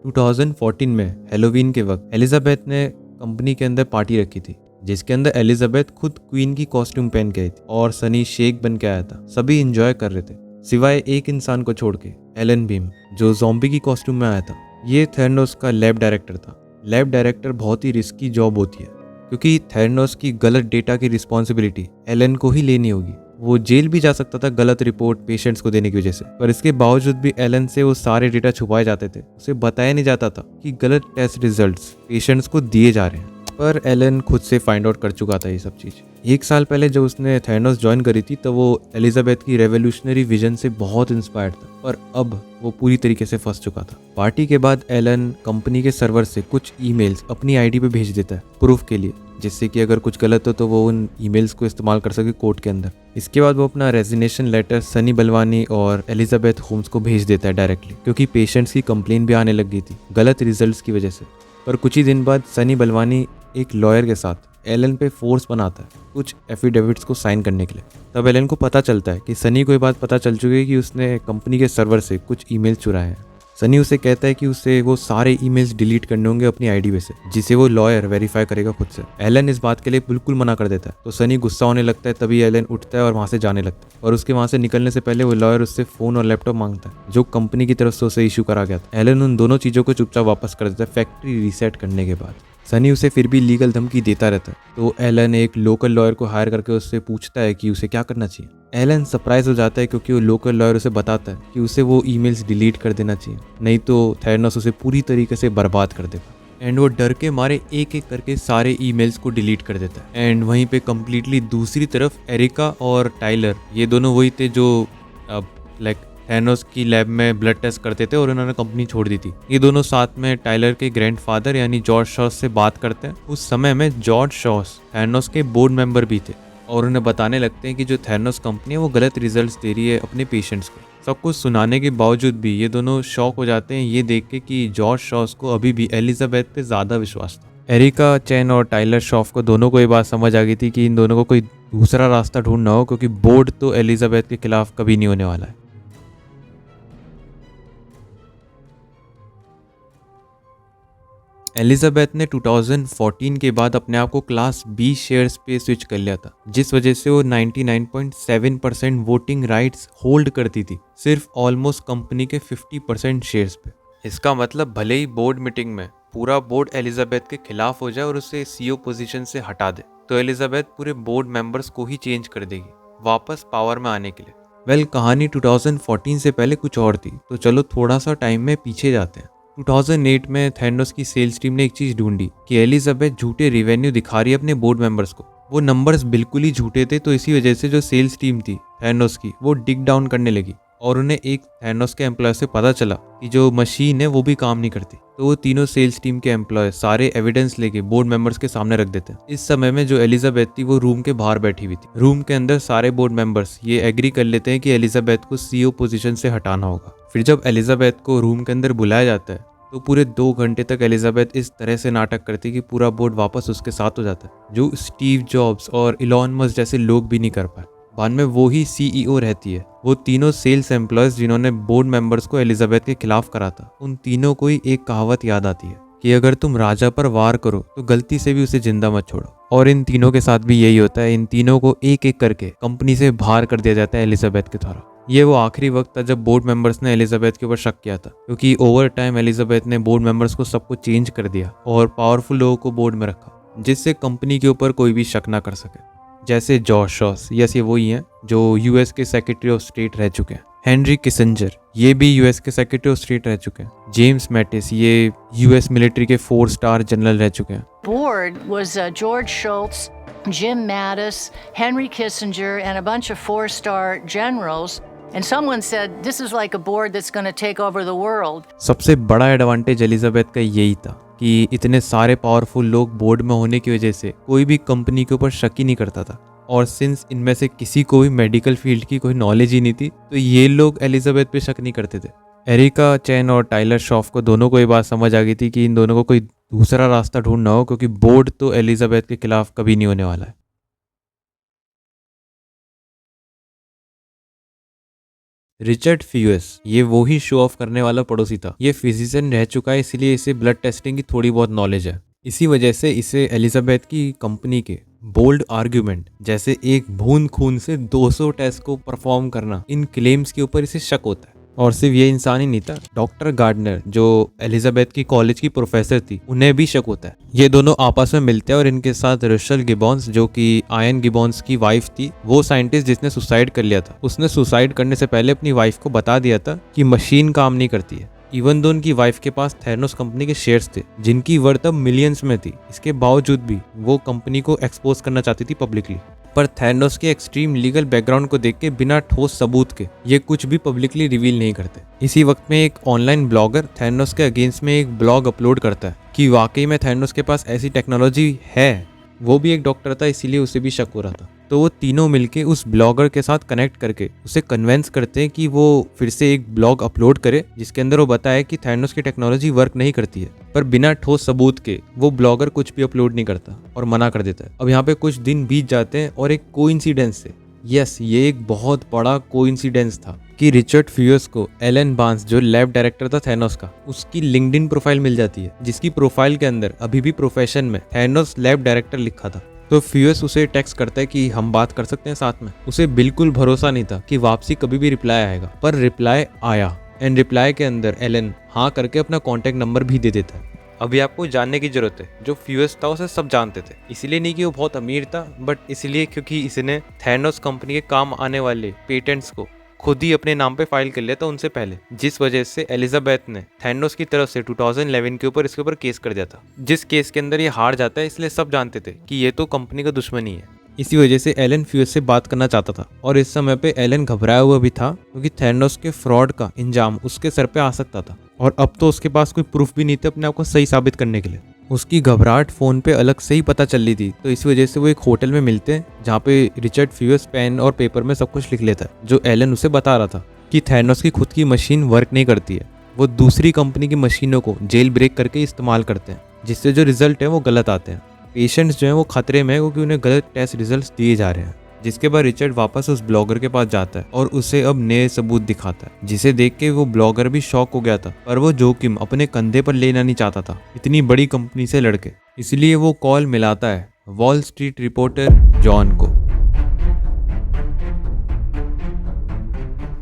2014 में हेलोवीन के वक्त एलिजाबेथ ने कंपनी के अंदर पार्टी रखी थी, जिसके अंदर एलिजाबेथ खुद क्वीन की कॉस्ट्यूम पहन के आई थी और सनी शेक बन के आया था। सभी एंजॉय कर रहे थे सिवाय एक इंसान को छोड़ के, एलन बीम, जो ज़ॉम्बी की कॉस्ट्यूम में आया था। ये थेरानोस का लैब डायरेक्टर था। लैब डायरेक्टर बहुत ही रिस्की जॉब होती है, क्योंकि थेरानोस की गलत डेटा की रिस्पॉन्सिबिलिटी एलन को ही लेनी होगी। वो जेल भी जा सकता था गलत रिपोर्ट पेशेंट्स को देने की वजह से, पर इसके बावजूद भी एलन से वो सारे डेटा छुपाए जाते थे। उसे बताया नहीं जाता था कि गलत टेस्ट रिजल्ट्स पेशेंट्स को दिए जा रहे हैं, पर एलन खुद से फाइंड आउट कर चुका था ये सब चीज़। 1 साल पहले जब उसने थेरानोस ज्वाइन करी थी तो वो एलिजाबेथ की रेवोल्यूशनरी विजन से बहुत इंस्पायर्ड था, पर अब वो पूरी तरीके से फंस चुका था। पार्टी के बाद एलन कंपनी के सर्वर से कुछ ईमेल्स अपनी आईडी पे भेज देता है प्रूफ के लिए, जिससे कि अगर कुछ गलत हो तो वो उन ईमेल्स को इस्तेमाल कर सके कोर्ट के अंदर। इसके बाद वो अपना रेजिग्नेशन लेटर सनी बलवानी और एलिजाबेथ होम्स को भेज देता है डायरेक्टली, क्योंकि पेशेंट्स की कंप्लेन भी आने लग गई थी गलत रिजल्ट्स की वजह से। पर कुछ ही दिन बाद सनी बलवानी एक लॉयर के साथ एलन पे फोर्स बनाता है कुछ एफिडेविट्स को साइन करने के लिए। तब एलन को पता चलता है कि सनी को ये बात पता चल चुकी है कि उसने कंपनी के सर्वर से कुछ ईमेल्स चुराए हैं। सनी उसे कहता है कि उसे वो सारे ईमेल्स डिलीट करने होंगे अपनी आईडी पे से, जिसे वो लॉयर वेरीफाई करेगा खुद से। एलन इस बात के लिए बिल्कुल मना कर देता है, तो सनी गुस्सा होने लगता है। तभी एलन उठता है और वहाँ से जाने लगता है, और उसके वहाँ से निकलने से पहले वो लॉयर उससे फ़ोन और लैपटॉप मांगता है जो कंपनी की तरफ से उसे इशू करा गया था। एलन उन दोनों चीज़ों को चुपचाप वापस कर देता है फैक्ट्री रीसेट करने के बाद। सनी उसे फिर भी लीगल धमकी देता रहता है, तो एलन एक लोकल लॉयर को हायर करके उससे पूछता है कि उसे क्या करना चाहिए। एलन सरप्राइज हो जाता है क्योंकि वो लोकल लॉयर उसे बताता है कि उसे वो ईमेल्स डिलीट कर देना चाहिए, नहीं तो थैनोस उसे पूरी तरीके से बर्बाद कर देगा। एंड वो डर के मारे एक एक करके सारे ईमेल्स को डिलीट कर देता है। एंड वहीं पे कम्प्लीटली दूसरी तरफ एरिका और टाइलर, ये दोनों वही थे जो लाइक थैनोस की लैब में ब्लड टेस्ट करते थे और उन्होंने कंपनी छोड़ दी थी। ये दोनों साथ में टाइलर के ग्रैंडफादर यानी जॉर्ज शॉस से बात करते हैं। उस समय में जॉर्ज शॉस थैनोस के बोर्ड मेंबर भी थे और उन्हें बताने लगते हैं कि जो थैनोस कंपनी है वो गलत रिजल्ट्स दे रही है अपने पेशेंट्स को। सब कुछ सुनाने के बावजूद भी ये दोनों शॉक हो जाते हैं ये देख के कि जॉर्ज शॉस को अभी भी एलिजाबेथ पे ज़्यादा विश्वास था। एरिका, चैन और टाइलर शॉफ को दोनों को ये बात समझ आ गई थी कि इन दोनों को कोई दूसरा रास्ता ढूंढना हो, क्योंकि बोर्ड तो एलिजाबेथ के खिलाफ कभी नहीं होने वाला है। एलिजाबेथ ने 2014 के बाद अपने आप को क्लास बी शेयर्स पे स्विच कर लिया था, जिस वजह से वो 99.7% वोटिंग राइट्स होल्ड करती थी, सिर्फ ऑलमोस्ट कंपनी के 50% शेयर्स पे। इसका मतलब भले ही बोर्ड मीटिंग में पूरा बोर्ड एलिजाबेथ के खिलाफ हो जाए और उसे सीईओ पोजीशन से हटा दे, तो एलिजाबेथ पूरे बोर्ड मेंबर्स को ही चेंज कर देगी वापस पावर में आने के लिए। वेल, कहानी 2014 से पहले कुछ और थी, तो चलो थोड़ा सा टाइम में पीछे जाते हैं। 2008 में थैनोस की सेल्स टीम ने एक चीज ढूंढी कि एलिजाबेथ झूठे रेवेन्यू दिखा रही है अपने बोर्ड मेंबर्स को। वो नंबर्स बिल्कुल ही झूठे थे, तो इसी वजह से जो सेल्स टीम थी थैनोस की वो डिग डाउन करने लगी और उन्हें एक थैनोस के एम्प्लॉय से पता चला कि जो मशीन है वो भी काम नहीं करती। तो वो तीनों सेल्स टीम के एम्प्लॉय सारे एविडेंस लेके बोर्ड मेंबर्स के सामने रख देते हैं। इस समय में जो एलिजाबेथ थी वो रूम के बाहर बैठी हुई थी। रूम के अंदर सारे बोर्ड मेंबर्स ये एग्री कर लेते हैं कि एलिजाबेथ को सीईओ पोजीशन से हटाना होगा। फिर जब एलिजाबेथ को रूम के अंदर बुलाया जाता है तो पूरे 2 घंटे तक एलिजाबेथ इस तरह से नाटक करती कि पूरा बोर्ड वापस उसके साथ हो जाता है, जो स्टीव जॉब्स और इलॉन मस्क जैसे लोग भी नहीं कर पाए। बाद में वो ही सीईओ रहती है। वो तीनों सेल्स एम्प्लॉयज जिन्होंने बोर्ड मेंबर्स को एलिजाबेथ के खिलाफ करा था, उन तीनों को ही एक कहावत याद आती है कि अगर तुम राजा पर वार करो तो गलती से भी उसे जिंदा मत छोड़ो। और इन तीनों के साथ भी यही होता है। इन तीनों को एक एक करके कंपनी से बाहर कर दिया जाता है एलिजाबेथ के द्वारा। ये वो आखिरी वक्त था जब बोर्ड मेंबर्स ने एलिजाबेथ के ऊपर शक किया था, क्योंकि ओवर टाइम एलिजाबेथ ने बोर्ड मेंबर्स को सबको चेंज कर दिया और पावरफुल लोगों को बोर्ड में रखा, जिससे कंपनी के ऊपर कोई भी शक ना कर सके। जैसे जॉर्ज शॉस, यस ये वही हैं जो यूएस के सेक्रेटरी ऑफ स्टेट रह चुके हैं। हेनरी किसिंजर, ये भी यूएस के सेक्रेटरी ऑफ स्टेट रह चुके हैं। जेम्स मैटिस, ये यूएस मिलिट्री के 4 स्टार जनरल रह चुके हैं। Board was George Shultz, Jim Mattis, Henry Kissinger, and a bunch of 4-star generals. And someone said, this is like a board that's going to take over the world. सबसे बड़ा एडवांटेज एलिजाबेथ का यही था कि इतने सारे पावरफुल लोग बोर्ड में होने की वजह से कोई भी कंपनी के ऊपर शक ही नहीं करता था। और सिंस इनमें से किसी को भी मेडिकल फील्ड की कोई नॉलेज ही नहीं थी, तो ये लोग एलिजाबेथ पे शक नहीं करते थे। एरिका, चैन और टाइलर शॉफ को दोनों को ये बात समझ आ गई थी कि इन दोनों को कोई दूसरा रास्ता ढूंढना हो, क्योंकि बोर्ड तो एलिजाबेथ के खिलाफ कभी नहीं होने वाला है। रिचर्ड फ्यूएस, ये वो ही शो ऑफ करने वाला पड़ोसी था। ये फिजिशियन रह चुका है, इसलिए इसे ब्लड टेस्टिंग की थोड़ी बहुत नॉलेज है। इसी वजह से इसे एलिजाबेथ की कंपनी के बोल्ड आर्ग्यूमेंट जैसे एक बूंद खून से 200 टेस्ट को परफॉर्म करना, इन क्लेम्स के ऊपर इसे शक होता है। और सिर्फ ये इंसान ही नहीं था, डॉक्टर गार्डनर जो एलिजाबेथ की कॉलेज की प्रोफेसर थी, उन्हें भी शक होता है। ये दोनों आपस में मिलते हैं और इनके साथ रेचल गिबॉन्स, जो कि आयन गिबॉन्स की वाइफ थी, वो साइंटिस्ट जिसने सुसाइड कर लिया था, उसने सुसाइड करने से पहले अपनी वाइफ को बता दिया था कि मशीन काम नहीं करती है। इवन दो उनकी वाइफ के पास थैनोस कंपनी के शेयर्स थे जिनकी वर्थ अब मिलियंस में थी, इसके बावजूद भी वो कंपनी को एक्सपोज करना चाहती थी पब्लिकली। पर थैनोस के एक्सट्रीम लीगल बैकग्राउंड को देख के बिना ठोस सबूत के ये कुछ भी पब्लिकली रिवील नहीं करते। इसी वक्त में एक ऑनलाइन ब्लॉगर थैनोस के अगेंस्ट में एक ब्लॉग अपलोड करता है कि वाकई में थैनोस के पास ऐसी टेक्नोलॉजी है। वो भी एक डॉक्टर था, इसीलिए उसे भी शक हो रहा था। तो वो तीनों मिलके उस ब्लॉगर के साथ कनेक्ट करके उसे कन्वेंस करते हैं कि वो फिर से एक ब्लॉग अपलोड करे जिसके अंदर वो बताए कि थैनोस की टेक्नोलॉजी वर्क नहीं करती है। पर बिना ठोस सबूत के वो ब्लॉगर कुछ भी अपलोड नहीं करता और मना कर देता है। अब यहाँ पे कुछ दिन बीत जाते हैं और एक कोइंसिडेंस से, यस ये एक बहुत बड़ा कोइंसिडेंस था कि रिचर्ड फ्यूएस को एलन बार्न्स, जो लैब डायरेक्टर था थैनोस का, उसकी लिंक्डइन प्रोफाइल मिल जाती है, जिसकी प्रोफाइल के अंदर अभी भी प्रोफेशन में थैनोस लैब डायरेक्टर लिखा था। तो फ्यूएस उसे टेक्स्ट करता है कि हम बात कर सकते हैं साथ में। उसे बिल्कुल भरोसा नहीं था कि वापसी कभी भी रिप्लाई आएगा, पर रिप्लाई आया। एंड रिप्लाई के अंदर एलन हाँ करके अपना कॉन्टैक्ट नंबर भी दे देता है। अभी आपको जानने की जरूरत है, जो फ्यूएस था उसे सब जानते थे, इसलिए नहीं कि वो बहुत अमीर था, बट इसलिए क्योंकि इसने थैनोस कंपनी के काम आने वाले पेटेंट्स को खुद ही अपने नाम पे फाइल कर लिया था उनसे पहले, जिस वजह से एलिजाबेथ ने थैनोस की तरफ से 2011 के ऊपर इसके ऊपर केस कर दिया था, जिस केस के अंदर ये हार जाता है। इसलिए सब जानते थे कि ये तो कंपनी का दुश्मन ही है। इसी वजह से एलन फ्यूएस से बात करना चाहता था, और इस समय पे एलन घबराया हुआ भी था क्योंकि थैनोस के फ्रॉड का इंजाम उसके सर पे आ सकता था, और अब तो उसके पास कोई प्रूफ भी नहीं था अपने आप को सही साबित करने के लिए। उसकी घबराहट फोन पे अलग से ही पता चल रही थी, तो इस वजह से वो एक होटल में मिलते हैं जहाँ पे रिचर्ड फ्यूएस पेन और पेपर में सब कुछ लिख लेता है, जो एलन उसे बता रहा था कि थैनोस की खुद की मशीन वर्क नहीं करती है, वो दूसरी कंपनी की मशीनों को जेल ब्रेक करके इस्तेमाल करते हैं, जिससे जो रिजल्ट है वो गलत आते हैं। पेशेंट्स जो है वो खतरे में है क्योंकि उन्हें गलत टेस्ट रिजल्ट्स दिए जा रहे हैं। जिसके बाद रिचर्ड वापस उस ब्लॉगर के पास जाता है और उसे अब नए सबूत दिखाता है, जिसे देख के वो ब्लॉगर भी शॉक हो गया था, पर वो जोखिम अपने कंधे पर लेना नहीं चाहता था इतनी बड़ी कंपनी से लड़के। इसलिए वो कॉल मिलाता है वॉल स्ट्रीट रिपोर्टर जॉन को।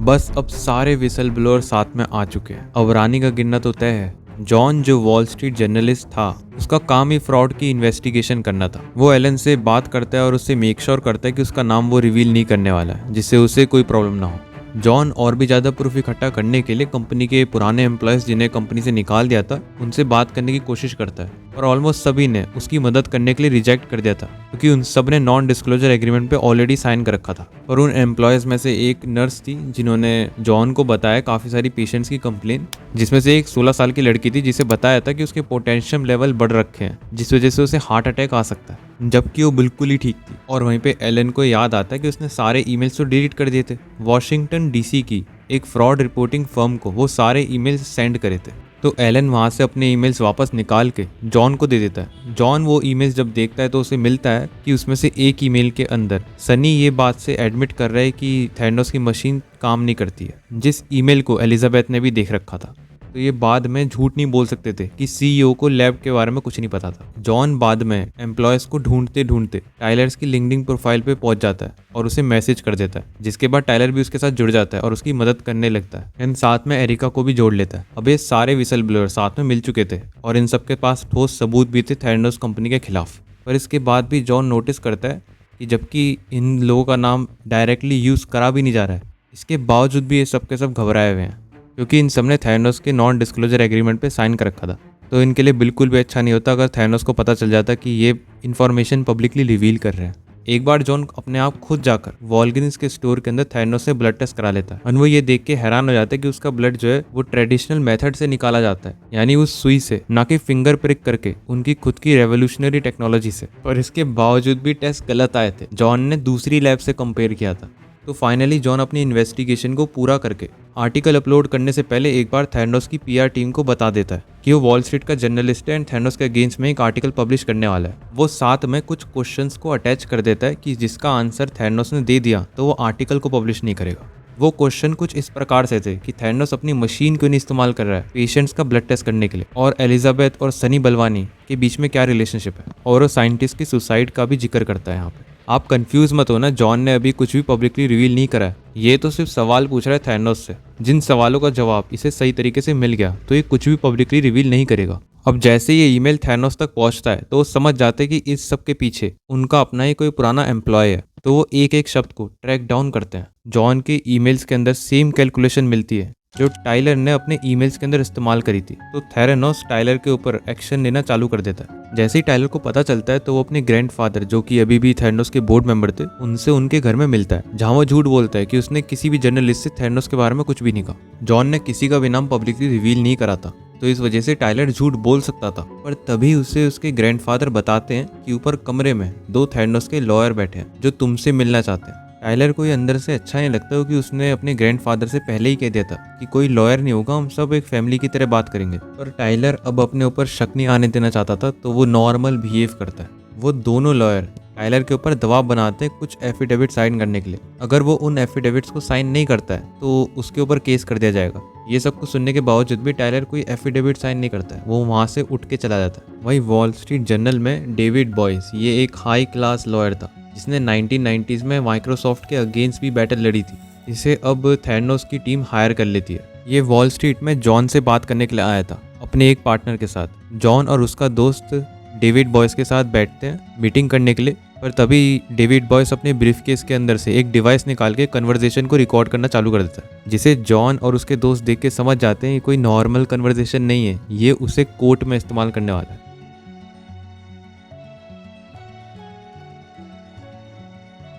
बस अब सारे विसल ब्लोअर साथ में आ चुके हैं, अब रानी का गिरना तो तय है। जॉन जो वॉल स्ट्रीट जर्नलिस्ट था, उसका काम ही फ्रॉड की इन्वेस्टिगेशन करना था। वो एलन से बात करता है और उससे मेक श्योर करता है कि उसका नाम वो रिवील नहीं करने वाला है, जिससे उसे कोई प्रॉब्लम ना हो। जॉन और भी ज़्यादा प्रूफ इकट्ठा करने के लिए कंपनी के पुराने एम्प्लॉयज़ जिन्हें कंपनी से निकाल दिया था, उनसे बात करने की कोशिश करता है, और ऑलमोस्ट सभी ने उसकी मदद करने के लिए रिजेक्ट कर दिया था क्योंकि उन सब ने नॉन डिस्क्लोजर एग्रीमेंट पे ऑलरेडी साइन कर रखा था। और उन एम्प्लॉयज़ में से एक नर्स थी जिन्होंने जॉन को बताया काफ़ी सारी पेशेंट्स की कंप्लेन, जिसमें से एक 16 साल की लड़की थी जिसे बताया था कि उसके पोटेंशियम लेवल बढ़ रखे हैं, जिस वजह से उसे हार्ट अटैक आ सकता है, जबकि वो बिल्कुल ही ठीक थी। और वहीं पे एलन को याद आता है कि उसने सारे ईमेल्स तो डिलीट कर दिए थे। वॉशिंगटन डीसी की एक फ्रॉड रिपोर्टिंग फर्म को वो सारे ईमेल्स सेंड करे थे, तो एलन वहाँ से अपने ईमेल्स वापस निकाल के जॉन को दे देता है। जॉन वो ईमेल्स जब देखता है तो उसे मिलता है कि उसमें से एक ईमेल के अंदर सनी ये बात से एडमिट कर रहा है कि थैनोस की मशीन काम नहीं करती है, जिस ईमेल को एलिजाबेथ ने भी देख रखा था। तो ये बाद में झूठ नहीं बोल सकते थे कि सीईओ को लैब के बारे में कुछ नहीं पता था। जॉन बाद में एम्प्लॉयज़ को ढूंढते ढूंढते टाइलर्स की लिंक्डइन प्रोफाइल पे पहुंच जाता है और उसे मैसेज कर देता है, जिसके बाद टाइलर भी उसके साथ जुड़ जाता है और उसकी मदद करने लगता है। एंड साथ में एरिका को भी जोड़ लेता है। अब ये सारे विसल ब्लोअर साथ में मिल चुके थे और इन सबके पास ठोस सबूत भी थे थैनोस कंपनी के खिलाफ। पर इसके बाद भी जॉन नोटिस करता है कि जबकि इन लोगों का नाम डायरेक्टली यूज़ करा भी नहीं जा रहा है, इसके बावजूद भी ये सब के सब घबराए हुए हैं क्योंकि इन सब ने थैनोस के नॉन डिस्क्लोजर एग्रीमेंट पे साइन कर रखा था। तो इनके लिए बिल्कुल भी अच्छा नहीं होता अगर थैनोस को पता चल जाता कि ये इन्फॉर्मेशन पब्लिकली रिवील कर रहे हैं। एक बार जॉन अपने आप खुद जाकर वॉल्ग्रीन्स के स्टोर के अंदर थैनोस से ब्लड टेस्ट करा लेता है और वो ये देख के हैरान हो जाता है कि उसका ब्लड जो है वो ट्रेडिशनल मेथड से निकाला जाता है, यानी उस सुई से, ना कि फिंगर प्रिक करके उनकी खुद की रेवोल्यूशनरी टेक्नोलॉजी से। पर इसके बावजूद भी टेस्ट गलत आए थे। जॉन ने दूसरी लैब से कंपेयर किया था। तो फाइनली जॉन अपनी इन्वेस्टिगेशन को पूरा करके आर्टिकल अपलोड करने से पहले एक बार थैनोस की पीआर टीम को बता देता है कि वो वॉल स्ट्रीट का जर्नलिस्ट है एंड थैनोस के अगेंस्ट में एक आर्टिकल पब्लिश करने वाला है। वो साथ में कुछ क्वेश्चंस को अटैच कर देता है कि जिसका आंसर थैनोस ने दे दिया तो वो आर्टिकल को पब्लिश नहीं करेगा। वो क्वेश्चन कुछ इस प्रकार से थे कि थैनोस अपनी मशीन क्यों नहीं इस्तेमाल कर रहा है पेशेंट्स का ब्लड टेस्ट करने के लिए, और एलिजाबेथ और सनी बलवानी के बीच में क्या रिलेशनशिप है, और वो साइंटिस्ट की सुसाइड का भी जिक्र करता है यहाँ पे। आप कंफ्यूज मत हो ना, जॉन ने अभी कुछ भी पब्लिकली रिवील नहीं करा है। ये तो सिर्फ सवाल पूछ रहा है थैनोस से, जिन सवालों का जवाब इसे सही तरीके से मिल गया तो ये कुछ भी पब्लिकली रिवील नहीं करेगा। अब जैसे ये ईमेल थैनोस तक पहुंचता है तो वो समझ जाते हैं कि इस सब के पीछे उनका अपना ही कोई पुराना एम्प्लॉय है, तो वो एक एक शब्द को ट्रैक डाउन करते हैं। जॉन के ईमेल्स के अंदर सेम कैलकुलेशन मिलती है जो टाइलर ने अपने ईमेल्स के अंदर इस्तेमाल करी थी, तो थैनोस टाइलर के ऊपर एक्शन लेना चालू कर देता है। जैसे ही टाइलर को पता चलता है तो वो अपने ग्रैंडफादर, जो कि अभी भी थैनोस के बोर्ड मेंबर थे, उनसे उनके घर में मिलता है, जहां वो झूठ बोलता है कि उसने किसी भी जर्नलिस्ट से थैनोस के बारे में कुछ भी नहीं कहा। जॉन ने किसी का भी नाम पब्लिकली रिवील नहीं करा था, तो इस वजह से टाइलर झूठ बोल सकता था। पर तभी उसे उसके ग्रैंडफादर बताते हैं कि ऊपर कमरे में 2 थैनोस के लॉयर बैठे हैं जो तुमसे मिलना चाहते हैं। टाइलर को ये अंदर से अच्छा नहीं लगता क्योंकि उसने अपने ग्रैंडफादर से पहले ही कह दिया था कि कोई लॉयर नहीं होगा, हम सब एक फैमिली की तरह बात करेंगे। पर टाइलर अब अपने ऊपर शक नहीं आने देना चाहता था, तो वो नॉर्मल बिहेव करता है। वो दोनों लॉयर टाइलर के ऊपर दबाव बनाते हैं कुछ एफिडेविट साइन करने के लिए। अगर वो उन एफिडेविट्स को साइन नहीं करता है तो उसके ऊपर केस कर दिया जाएगा। ये सब कुछ सुनने के बावजूद भी टाइलर कोई एफिडेविट साइन नहीं करता है, वो वहाँ से उठ के चला जाता है। वही वॉल स्ट्रीट जर्नल में डेविड बॉयस, ये एक हाई क्लास लॉयर था जिसने 1990s में माइक्रोसॉफ्ट के अगेंस्ट भी बैटल लड़ी थी। इसे अब थैनोस की टीम हायर कर लेती है। ये वॉल स्ट्रीट में जॉन से बात करने के लिए आया था अपने एक पार्टनर के साथ। जॉन और उसका दोस्त डेविड बॉयस के साथ बैठते हैं मीटिंग करने के लिए, पर तभी डेविड बॉयस अपने ब्रीफकेस के अंदर से एक डिवाइस निकाल के कन्वर्सेशन को रिकॉर्ड करना चालू कर देता है, जिसे जॉन और उसके दोस्त देख के समझ जाते हैं ये कोई नॉर्मल कन्वर्सेशन नहीं है, ये उसे कोर्ट में इस्तेमाल करने वाला है।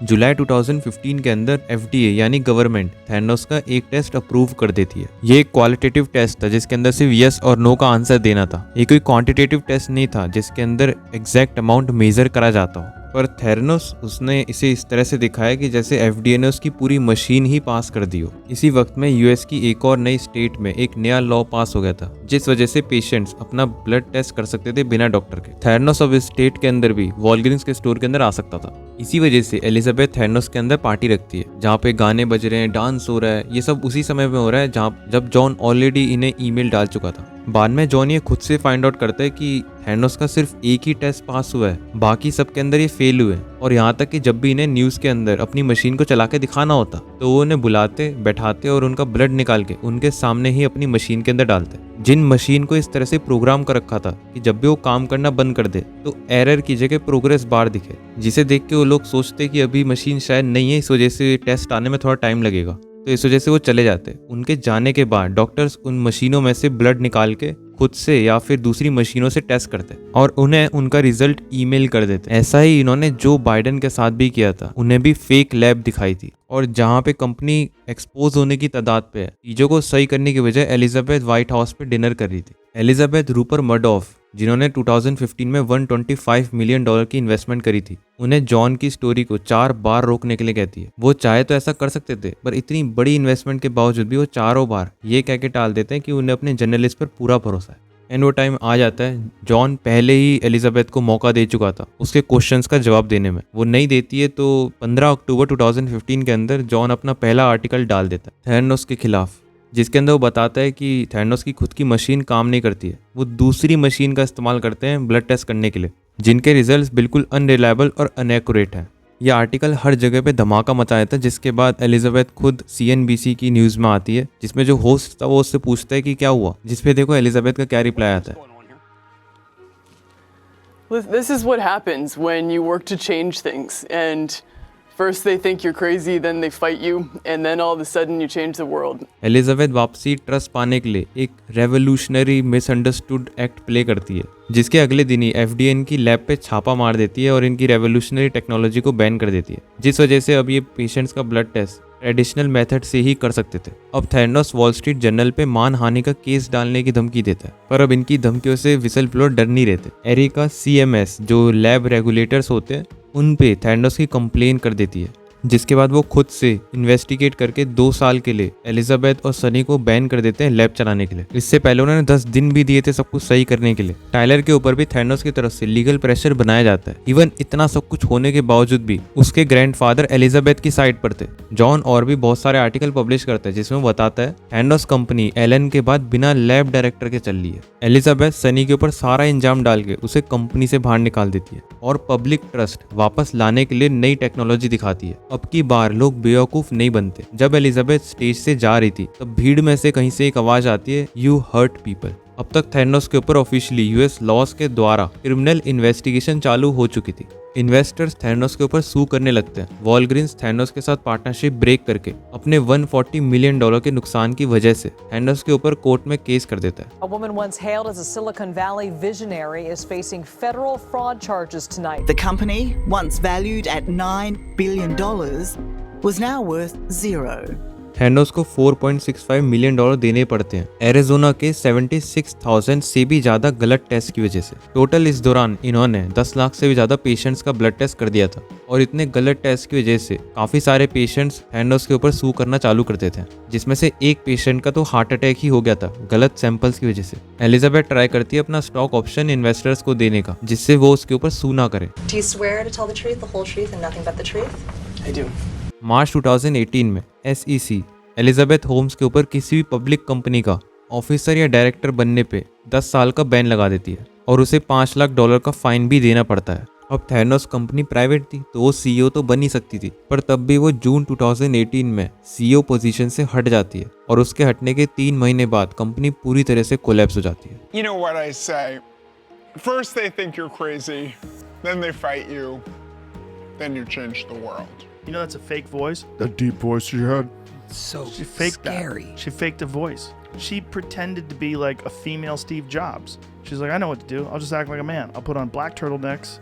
जुलाई 2015 के अंदर FDA यानी गवर्नमेंट थैनोस का एक टेस्ट अप्रूव कर देती है। ये एक क्वालिटेटिव टेस्ट था जिसके अंदर सिर्फ यस और नो का आंसर देना था। ये कोई क्वांटिटेटिव टेस्ट नहीं था जिसके अंदर एग्जैक्ट अमाउंट मेजर करा जाता हो। पर थैनोस उसने इसे इस तरह से दिखाया कि जैसे FDA ने उसकी पूरी मशीन ही पास कर दी हो। इसी वक्त में US की एक और नई स्टेट में एक नया लॉ पास हो गया था जिस वजह से पेशेंट्स अपना ब्लड टेस्ट कर सकते थे बिना डॉक्टर के। थैनोस अब इस स्टेट के अंदर भी वॉलग्रीन्स के स्टोर के अंदर आ सकता था। इसी वजह से एलिजाबेथ थैनोस के अंदर पार्टी रखती है जहाँ पे गाने बज रहे हैं, डांस हो रहा है। ये सब उसी समय में हो रहा है जब जॉन ऑलरेडी इन्हें ईमेल डाल चुका था। बाद में जॉन ये खुद से फाइंड आउट करता है कि थैनोस का सिर्फ एक ही टेस्ट पास हुआ है, बाकी सब के अंदर ये फेल हुए। और यहाँ तक कि जब भी इन्हें न्यूज़ के अंदर अपनी मशीन को चला के दिखाना होता तो वो उन्हें बुलाते, बैठाते और उनका ब्लड निकाल के उनके सामने ही अपनी मशीन के अंदर डालते, जिन मशीन को इस तरह से प्रोग्राम कर रखा था कि जब भी वो काम करना बंद कर दे तो एरर की जगह प्रोग्रेस बार दिखे, जिसे देख के वो लोग सोचते कि अभी मशीन शायद नहीं है, इस वजह से टेस्ट आने में थोड़ा टाइम लगेगा। तो इस वजह से वो चले जाते। उनके जाने के बाद डॉक्टर्स उन मशीनों में से ब्लड निकाल के खुद से या फिर दूसरी मशीनों से टेस्ट करते और उन्हें उनका रिजल्ट ईमेल कर देते। ऐसा ही इन्होंने जो बाइडेन के साथ भी किया था, उन्हें भी फेक लैब दिखाई थी। और जहां पे कंपनी एक्सपोज होने की तादाद पे है, चीजों को सही करने की बजाय एलिजाबेथ व्हाइट हाउस पे डिनर कर रही थी। एलिजाबेथ रूपर मर्डॉफ, जिन्होंने 2015 में $125 मिलियन की इन्वेस्टमेंट करी थी, उन्हें जॉन की स्टोरी को 4 बार रोकने के लिए कहती है। वो चाहे तो ऐसा कर सकते थे, पर इतनी बड़ी इन्वेस्टमेंट के बावजूद भी वो चारों बार ये कह के टाल देते हैं कि उन्हें अपने जर्नलिस्ट पर पूरा भरोसा है। एंड वो टाइम आ जाता है, जॉन पहले ही एलिजाबेथ को मौका दे चुका था उसके क्वेश्चंस का जवाब देने में। वो नहीं देती है तो 15 अक्टूबर 2015 के अंदर जॉन अपना पहला आर्टिकल डाल देता है थैनोस के खिलाफ, जिसके अंदर वो बताता है कि थैनोस की खुद की मशीन काम नहीं करती है, वो दूसरी मशीन का इस्तेमाल करते हैं ब्लड टेस्ट करने के लिए, जिनके रिजल्ट्स बिल्कुल अनरिलायबल और अनएक्यूरेट हैं। यह आर्टिकल हर जगह पे धमाका मचा देता है, जिसके बाद एलिजाबेथ खुद CNBC की न्यूज़ में आती है, जिसमें जो होस्ट था वो उससे पूछता है कि क्या हुआ, जिसपे देखो एलिजाबेथ का क्या रिप्लाई आता है। This is what happens when you work to change things, and first they think you're crazy, then they fight you, and then all of a sudden you change the world. Elizabeth वापसी ट्रस्ट पाने के लिए एक रेवोल्यूशनरी मिसअंडरस्टूड एक्ट प्ले करती है, जिसके अगले दिन ही FDA इनकी लैब पे छापा मार देती है और इनकी रेवोल्यूशनरी टेक्नोलॉजी को बैन कर देती है, जिस वजह से अब ये पेशेंट्स का ब्लड टेस्ट ट्रेडिशनल मेथड से ही कर सकते थे। अब थैनोस वॉल स्ट्रीट जर्नल पे मानहानि का केस डालने की धमकी देता है, पर अब इनकी धमकियों से विसल ब्लोअर डर नहीं रहते। एरिका CMS जो लैब रेगुलेटर्स होते हैं उन पे थैनोस की कंप्लेन कर देती है, जिसके बाद वो खुद से इन्वेस्टिगेट करके 2 साल के लिए एलिजाबेथ और सनी को बैन कर देते हैं लैब चलाने के लिए। इससे पहले उन्होंने 10 दिन भी दिए थे सब कुछ सही करने के लिए। टाइलर के ऊपर भी थैनोस की तरफ से लीगल प्रेशर बनाया जाता है। इवन इतना सब कुछ होने के बावजूद भी उसके ग्रैंडफादर एलिजाबेथ की साइड पर थे। जॉन और भी बहुत सारे आर्टिकल पब्लिश करता है जिसमें वो बताता है थैनोस कंपनी एलन के बाद बिना लैब डायरेक्टर के चल रही है। एलिजाबेथ सनी के ऊपर सारा इंजाम डाल के उसे कंपनी से बाहर निकाल देती है और पब्लिक ट्रस्ट वापस लाने के लिए नई टेक्नोलॉजी दिखाती है। अब की बार लोग बेवकूफ नहीं बनते। जब एलिजाबेथ स्टेज से जा रही थी तब भीड़ में से कहीं से एक आवाज आती है, यू हर्ट पीपल। अब तक थैनोस के ऊपर ऑफिशियली US लॉज के द्वारा क्रिमिनल इन्वेस्टिगेशन चालू हो चुकी थी। इन्वेस्टर्स थैनोस के ऊपर सू करने लगते हैं। वॉलग्रीन्स थैनोस के साथ पार्टनरशिप ब्रेक करके अपने $140 मिलियन के नुकसान की वजह से थैनोस के ऊपर कोर्ट में केस कर देता है। A woman once hailed as a Silicon Valley visionary is facing federal fraud charges tonight. The company, once valued at $9 billion, was now worth zero. Thanos को $4.65 मिलियन देने पड़ते हैं एरिजोना के 76,000 से भी ज्यादा गलत टेस्ट की वजह से। टोटल इस दौरान इन्होंने 10 लाख से भी ज्यादा पेशेंट्स का ब्लड टेस्ट कर दिया था और इतने गलत टेस्ट की वजह से काफी सारे पेशेंट्स थैनोस के ऊपर सू करना चालू करते थे, जिसमें से एक पेशेंट का तो हार्ट अटैक ही हो गया था गलत सैंपल्स की वजह से। एलिजाबेथ ट्राई करती है अपना स्टॉक ऑप्शन इन्वेस्टर्स को देने का, जिससे वो उसके ऊपर सू ना करे। Do you swear to tell the truth, the whole truth, and nothing but the truth? I do. मार्च 2018 में SEC एलिजाबेथ होम्स के ऊपर किसी भी पब्लिक कंपनी का ऑफिसर या डायरेक्टर बनने पे 10 साल का बैन लगा देती है और उसे $5 लाख का फाइन भी देना पड़ता है। अब थैनोस कंपनी प्राइवेट थी तो वो सीईओ तो बन ही सकती थी, पर तब भी वो जून 2018 में सीईओ पोजीशन से हट जाती है और उसके हटने के 3 महीने बाद कंपनी पूरी तरह से कोलैप्स हो जाती है। You know what I say? First they think you're crazy, then they fight you, then you change the world. You know that's a fake voice? That deep voice you had? So she faked scary. She faked a voice. She pretended to be like a female Steve Jobs. She's like, I know what to do. I'll just act like a man. I'll put on black turtlenecks.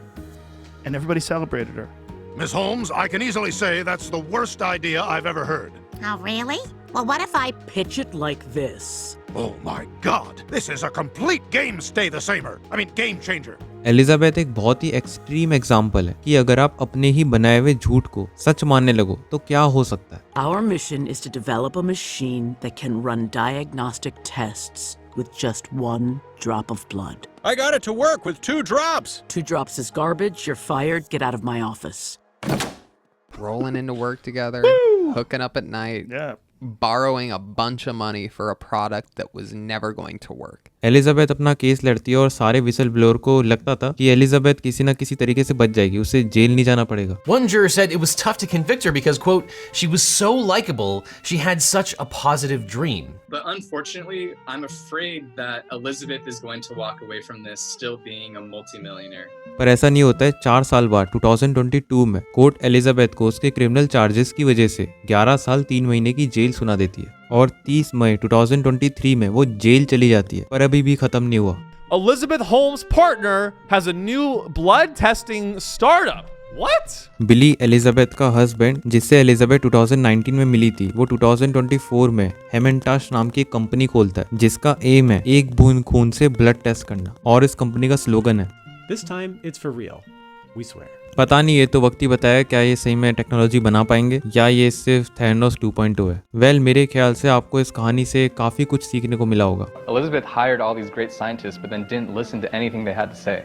And everybody celebrated her. Miss Holmes, I can easily say that's the worst idea I've ever heard. Oh, really? Well, what if I pitch it like this? Oh my God, this is a complete game stay the samer. I mean, game changer. Elizabeth एक बहुत ही एक्सट्रीम एग्जाम्पल है कि अगर आप अपने ही बनाए हुए झूठ को सच मानने लगो तो क्या हो सकता है। Our mission is to develop a machine that can run diagnostic tests with just 1 drop of blood. I got it to work with 2 drops. 2 drops is garbage. You're fired. Get out of my office. Rolling into work together, hooking up at night, yeah, borrowing a bunch of money for a product that was never going to work. Elizabeth अपना केस लड़ती है और सारे विसल ब्लोअर को लगता था कि एलिजाबेथ किसी ना किसी तरीके से बच जाएगी, उसे जेल नहीं जाना पड़ेगा। One juror said it was tough to convict her because, quote, she was so likable, she had such a positive dream. But unfortunately, I'm afraid that Elizabeth is going to walk away from this still being a multimillionaire. पर ऐसा नहीं होता है। 4 साल बाद 2022 में कोर्ट एलिजाबेथ को उसके क्रिमिनल चार्जेस की वजह से 11 साल 3 महीने की जेल सुना देती है और 30 मई 2023 में वो जेल चली जाती है, पर अभी भी खत्म नहीं हुआ। Elizabeth Holmes' partner has a new blood testing startup. What? Billy Elizabeth का हस्बैंड, जिससे एलिजाबेथ 2019 में मिली थी, वो 2024 में हेमेंटाश नाम की एक कंपनी खोलता है जिसका एम है एक बूंद खून से ब्लड टेस्ट करना, और इस कंपनी का स्लोगन है This time it's for real. We swear. पता नहीं, ये तो वक्त ही बताया क्या ये सही में टेक्नोलॉजी बना पाएंगे या ये सिर्फ थैनोस 2.0 है। वेल, मेरे ख्याल से आपको इस कहानी से काफी कुछ सीखने को मिला होगा। Elizabeth hired all these great scientists, but then didn't listen to anything they had to say.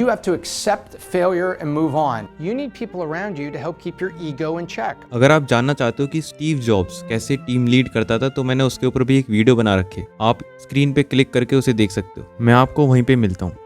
You have to accept failure and move on. You need people around you to help keep your ego in check. अगर आप जानना चाहते हो कि स्टीव जॉब्स कैसे टीम लीड करता था तो मैंने उसके ऊपर भी एक वीडियो बना रखी है, आप स्क्रीन पे क्लिक करके उसे देख सकते हो। मैं आपको वहीं पे मिलता हूँ।